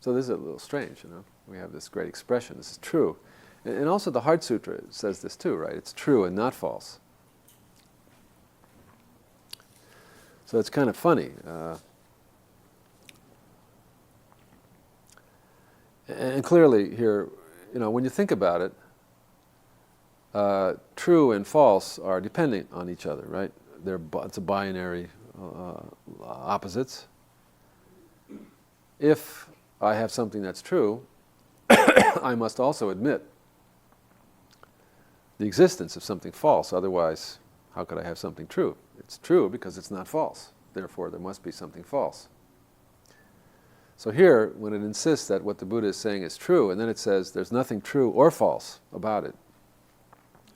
So this is a little strange, We have this great expression, this is true. And also the Heart Sutra says this too, right? It's true and not false. So it's kind of funny. And clearly here, when you think about it, true and false are dependent on each other, right? It's a binary opposites. If I have something that's true, I must also admit the existence of something false. Otherwise, how could I have something true? It's true because it's not false. Therefore, there must be something false. So here, when it insists that what the Buddha is saying is true, and then it says there's nothing true or false about it,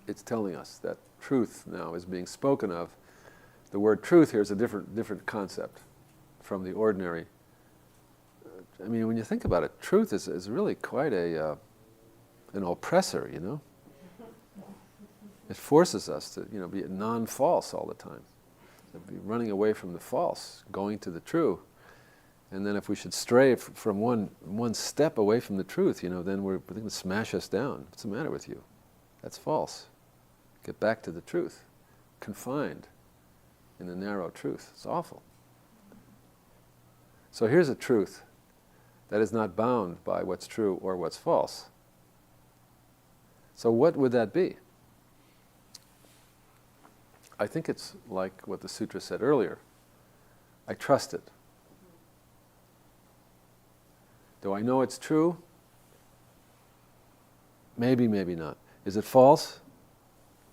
it's telling us that truth now is being spoken of. The word truth here is a different concept from the ordinary. I mean, when you think about it, truth is really quite an oppressor, It forces us to, be non-false all the time. To be running away from the false, going to the true. And then if we should stray from one step away from the truth, then we're going to smash us down. What's the matter with you? That's false. Get back to the truth. Confined in the narrow truth. It's awful. So here's a truth that is not bound by what's true or what's false. So what would that be? I think it's like what the sutra said earlier. I trust it. Do I know it's true? Maybe, maybe not. Is it false?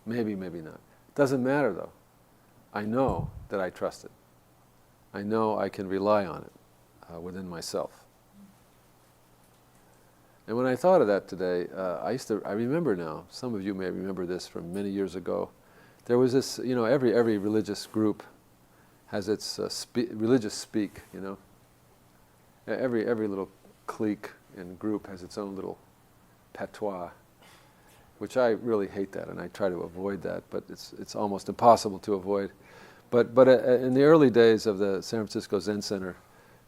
Maybe, maybe not. Doesn't matter though. I know that I trust it. I know I can rely on it within myself. And when I thought of that today, I remember now, some of you may remember this from many years ago, there was this, every religious group has its religious speak, Every little clique and group has its own little patois, which I really hate that, and I try to avoid that, but it's almost impossible to avoid. But in the early days of the San Francisco Zen Center,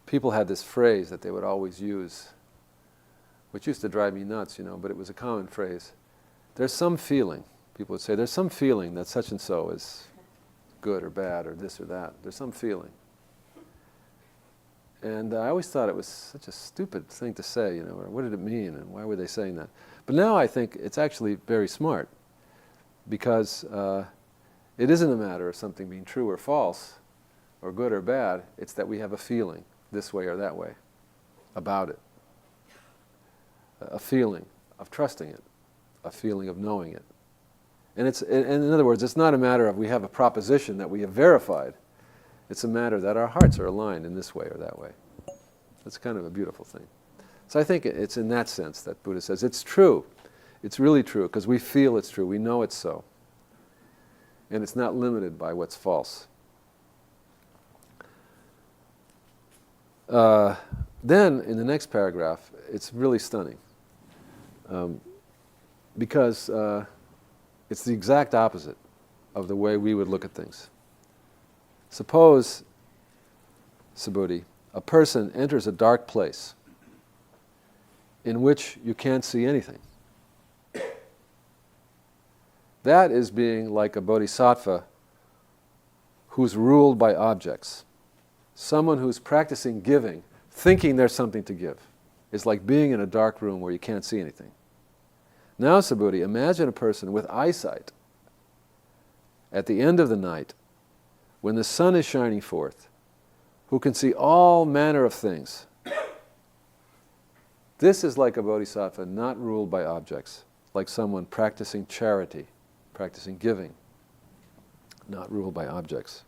people had this phrase that they would always use, which used to drive me nuts, but it was a common phrase. There's some feeling, people would say, there's some feeling that such and so is good or bad or this or that. There's some feeling. And I always thought it was such a stupid thing to say, or what did it mean and why were they saying that? But now I think it's actually very smart, because it isn't a matter of something being true or false or good or bad. It's that we have a feeling this way or that way about it. A feeling of trusting it, a feeling of knowing it. And in other words, it's not a matter of we have a proposition that we have verified. It's a matter that our hearts are aligned in this way or that way. That's kind of a beautiful thing. So I think it's in that sense that Buddha says it's true. It's really true because we feel it's true. We know it's so. And it's not limited by what's false. Then, in the next paragraph, it's really stunning. Because it's the exact opposite of the way we would look at things. Suppose, Subhuti, a person enters a dark place in which you can't see anything. That is being like a bodhisattva who's ruled by objects. Someone who's practicing giving, thinking there's something to give, is like being in a dark room where you can't see anything. Now, Subhuti, imagine a person with eyesight at the end of the night, when the sun is shining forth, who can see all manner of things. This is like a bodhisattva not ruled by objects, like someone practicing charity, practicing giving, not ruled by objects.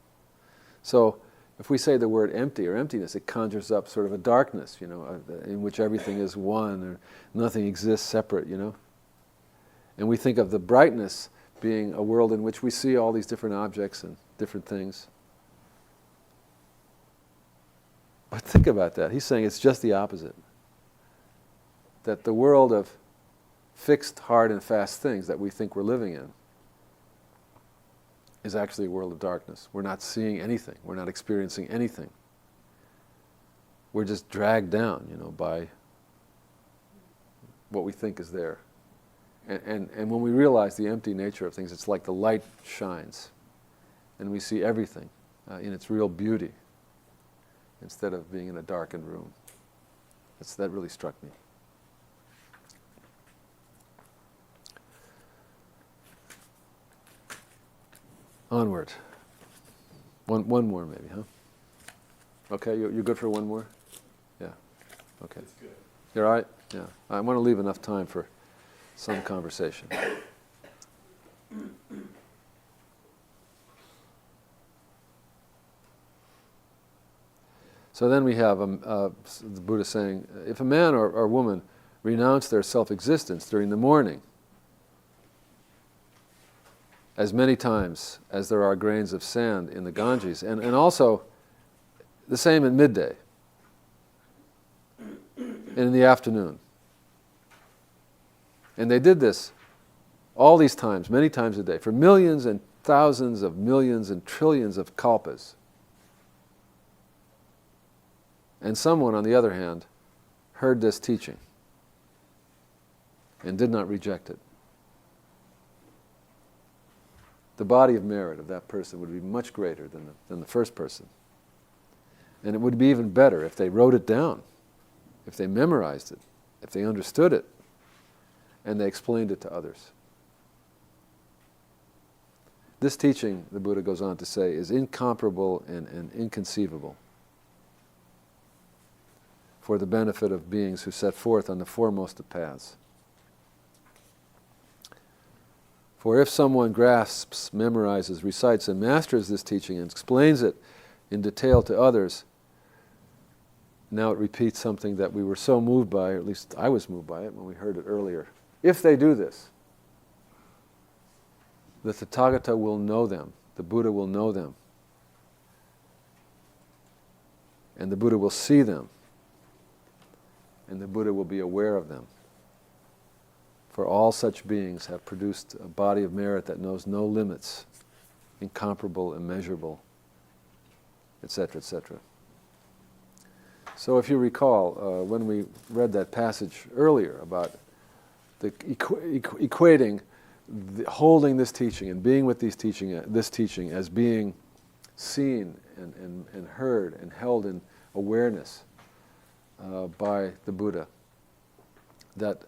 So, if we say the word empty or emptiness, it conjures up sort of a darkness, in which everything is one, or nothing exists separate, And we think of the brightness being a world in which we see all these different objects and different things. But think about that. He's saying it's just the opposite. That the world of fixed, hard, and fast things that we think we're living in is actually a world of darkness. We're not seeing anything. We're not experiencing anything. We're just dragged down, by what we think is there. And when we realize the empty nature of things, it's like the light shines, and we see everything in its real beauty, instead of being in a darkened room. That really struck me. Onward. One more maybe, huh? Okay, you're good for one more? Yeah. Okay. That's good. You're all right? Yeah. I want to leave enough time for some conversation. So then we have the Buddha saying, if a man or woman renounce their self-existence during the morning, as many times as there are grains of sand in the Ganges, and also the same at midday and in the afternoon. And they did this all these times, many times a day, for millions and thousands of millions and trillions of kalpas. And someone, on the other hand, heard this teaching and did not reject it. The body of merit of that person would be much greater than the first person. And it would be even better if they wrote it down, if they memorized it, if they understood it, and they explained it to others. This teaching, the Buddha goes on to say, is incomparable and inconceivable for the benefit of beings who set forth on the foremost of paths. For if someone grasps, memorizes, recites, and masters this teaching and explains it in detail to others, now it repeats something that we were so moved by, or at least I was moved by it when we heard it earlier. If they do this, the Tathagata will know them, the Buddha will know them, and the Buddha will see them and the Buddha will be aware of them. For all such beings have produced a body of merit that knows no limits, incomparable, immeasurable, etc., etc. So if you recall, when we read that passage earlier about the equating holding this teaching and being with this teaching as being seen and heard and held in awareness by the Buddha, that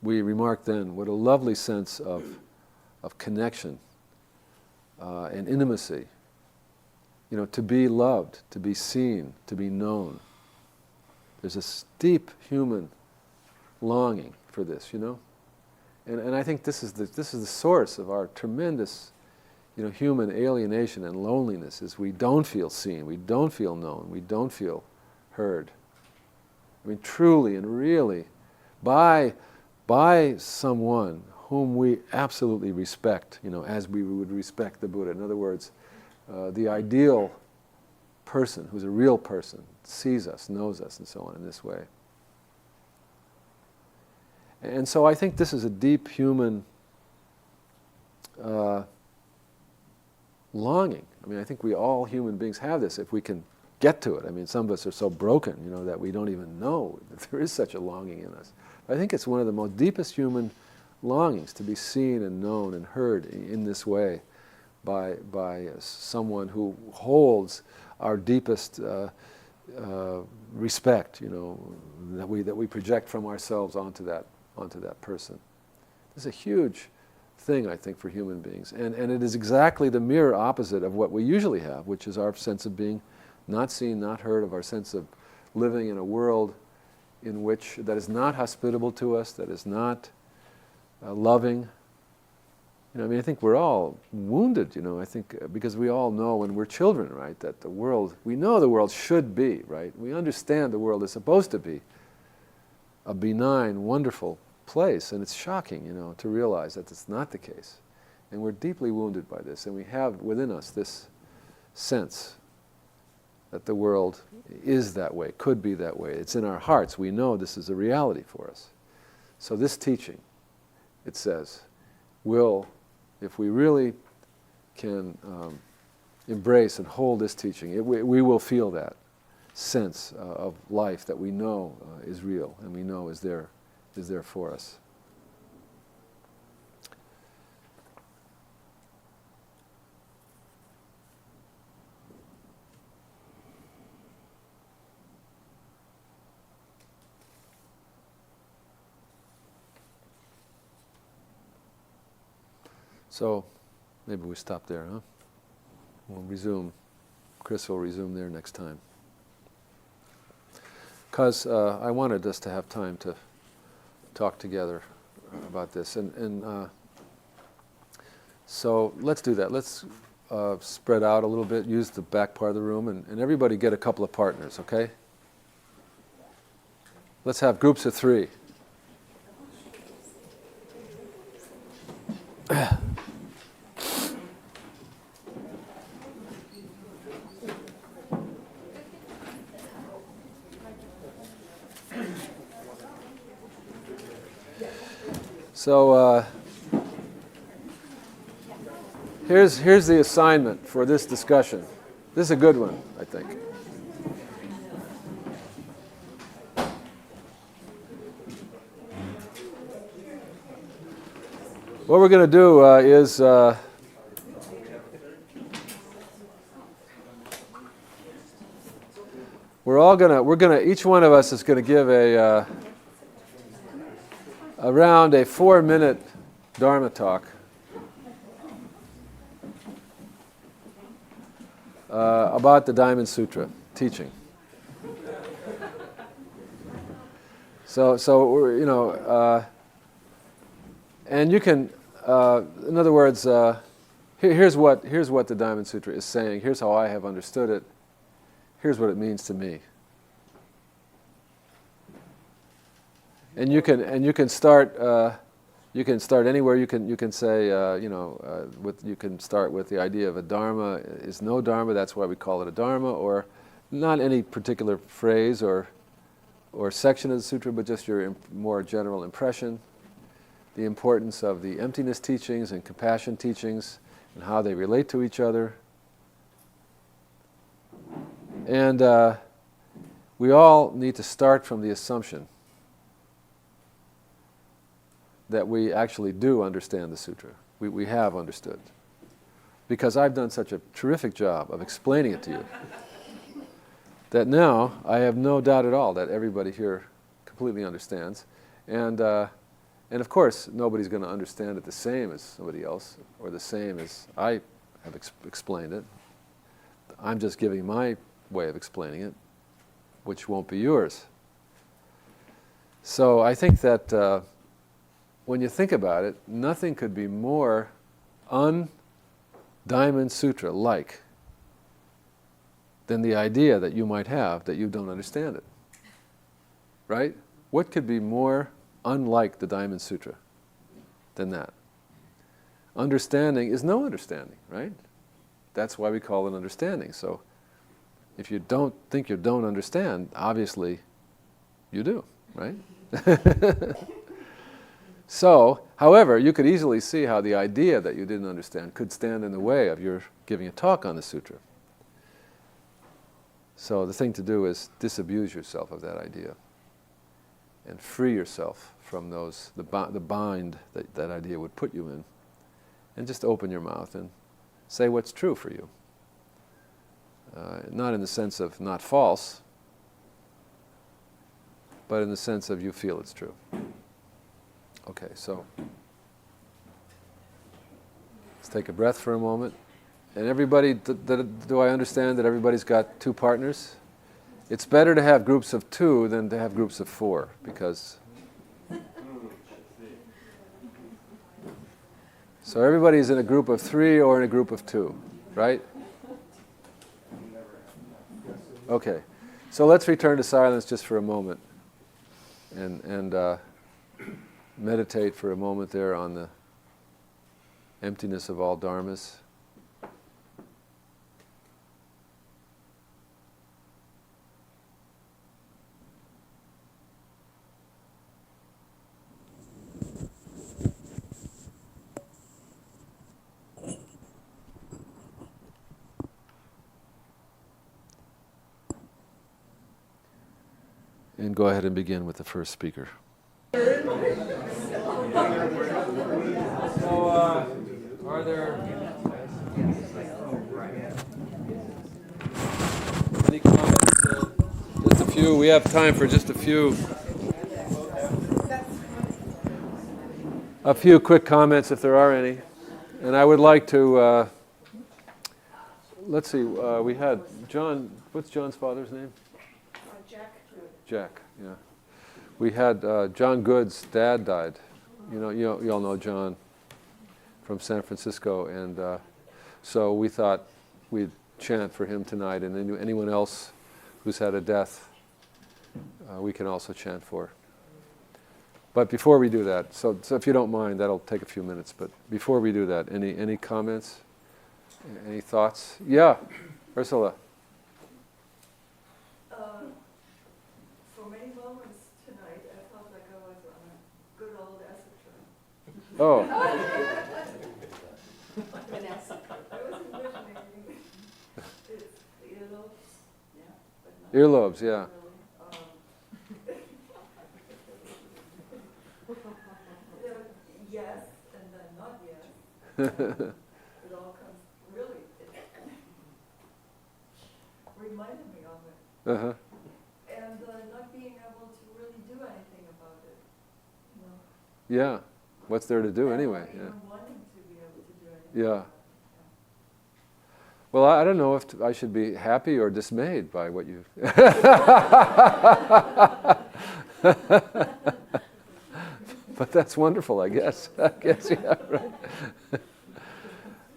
we remarked then what a lovely sense of connection and intimacy. You know, to be loved, to be seen, to be known. There's a deep human longing for this, you know? And I think this is the source of our tremendous, you know, human alienation and loneliness, is we don't feel seen, we don't feel known, we don't feel heard. I mean, truly and really, by someone whom we absolutely respect, you know, as we would respect the Buddha. In other words, the ideal person, who's a real person, sees us, knows us, and so on in this way. And so I think this is a deep human longing. I mean, I think we all human beings have this if we can get to it. I mean, some of us are so broken, you know, that we don't even know that there is such a longing in us. I think it's one of the most deepest human longings, to be seen and known and heard in this way by someone who holds our deepest respect, you know, that we project from ourselves onto that person. This is a huge thing, I think, for human beings. And it is exactly the mirror opposite of what we usually have, which is our sense of being not seen, not heard, of our sense of living in a world in which that is not hospitable to us, that is not loving. You know, I mean, I think we're all wounded, you know, I think, because we all know when we're children, right, that the world, we know the world should be, right? We understand the world is supposed to be a benign, wonderful place, and it's shocking, you know, to realize that it's not the case. And we're deeply wounded by this, and we have within us this sense that the world is that way, could be that way. It's in our hearts. We know this is a reality for us. So this teaching, it says, will, if we really can embrace and hold this teaching, we will feel that sense of life that we know is real and we know is there for us. So maybe we stop there, huh? We'll resume. Chris will resume there next time. Because I wanted us to have time to talk together about this. And so let's do that. Let's spread out a little bit, use the back part of the room, and everybody get a couple of partners, okay? Let's have groups of 3. So here's the assignment for this discussion. This is a good one, I think. What we're going to do is each one of us is going to give around a 4-minute Dharma talk about the DiamondSutra teaching. So you know, and you can, in other words, here's what the DiamondSutra is saying. Here's how I have understood it. Here's what it means to me. And you can start anywhere. You can say you know, you can start with the idea of a dharma is no dharma. That's why we call it a dharma, or not any particular phrase or or section of the sutra, but just your more general impression, the importance of the emptiness teachings and compassion teachings and how they relate to each other. And we all need to start from the assumption that we actually do understand the sutra. We have understood. Because I've done such a terrific job of explaining it to you that now I have no doubt at all that everybody here completely understands. And of course, nobody's going to understand it the same as somebody else or the same as I have explained it. I'm just giving my way of explaining it, which won't be yours. So I think that when you think about it, nothing could be more un-DiamondSutra-like than the idea that you might have that you don't understand it. Right? What could be more unlike the Diamond Sutra than that? Understanding is no understanding, right? That's why we call it understanding. So if you don't think you don't understand, obviously you do, right? So, however, you could easily see how the idea that you didn't understand could stand in the way of your giving a talk on the sutra. So the thing to do is disabuse yourself of that idea and free yourself from the bind that that idea would put you in, and just open your mouth and say what's true for you. Not in the sense of not false, but in the sense of you feel it's true. Okay, so let's take a breath for a moment. And everybody, do I understand that everybody's got 2 partners? It's better to have groups of 2 than to have groups of 4, because... So everybody's in a group of 3 or in a group of 2, right? Okay, so let's return to silence just for a moment and meditate for a moment there on the emptiness of all dharmas. And go ahead and begin with the first speaker. So, are there any comments? Just a few. We have time for just a few quick comments, if there are any. And I would like to, let's see, we had John, what's John's father's name? Jack, yeah. We had John Good's dad died. You all know John from San Francisco, and so we thought we'd chant for him tonight, and anyone else who's had a death, we can also chant for. But before we do that, so if you don't mind, that'll take a few minutes. But before we do that, any comments, any thoughts? Yeah, Ursula. Oh. I was envisioning it's earlobes, yeah, but not Earlobes, yeah. really. Yes, and then not yes. It all comes, really, it reminded me of it. Uh-huh. And not being able to really do anything about it, you know. Yeah. What's there to do And anyway? not even Yeah. wanting to be able to do anything Yeah. about it. Well, I don't know if I should be happy or dismayed by what you... But that's wonderful, I guess. Yeah,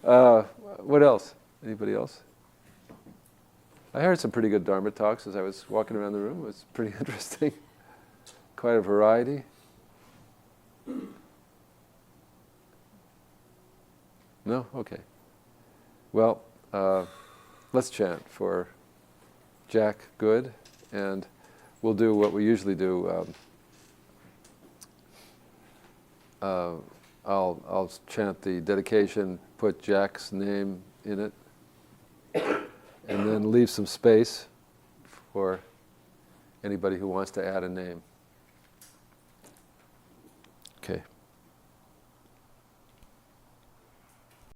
right. What else? Anybody else? I heard some pretty good Dharma talks as I was walking around the room. It was pretty interesting. Quite a variety. No? Okay. Well, let's chant for Jack Good, and we'll do what we usually do. I'll chant the dedication, put Jack's name in it, and then leave some space for anybody who wants to add a name. Okay.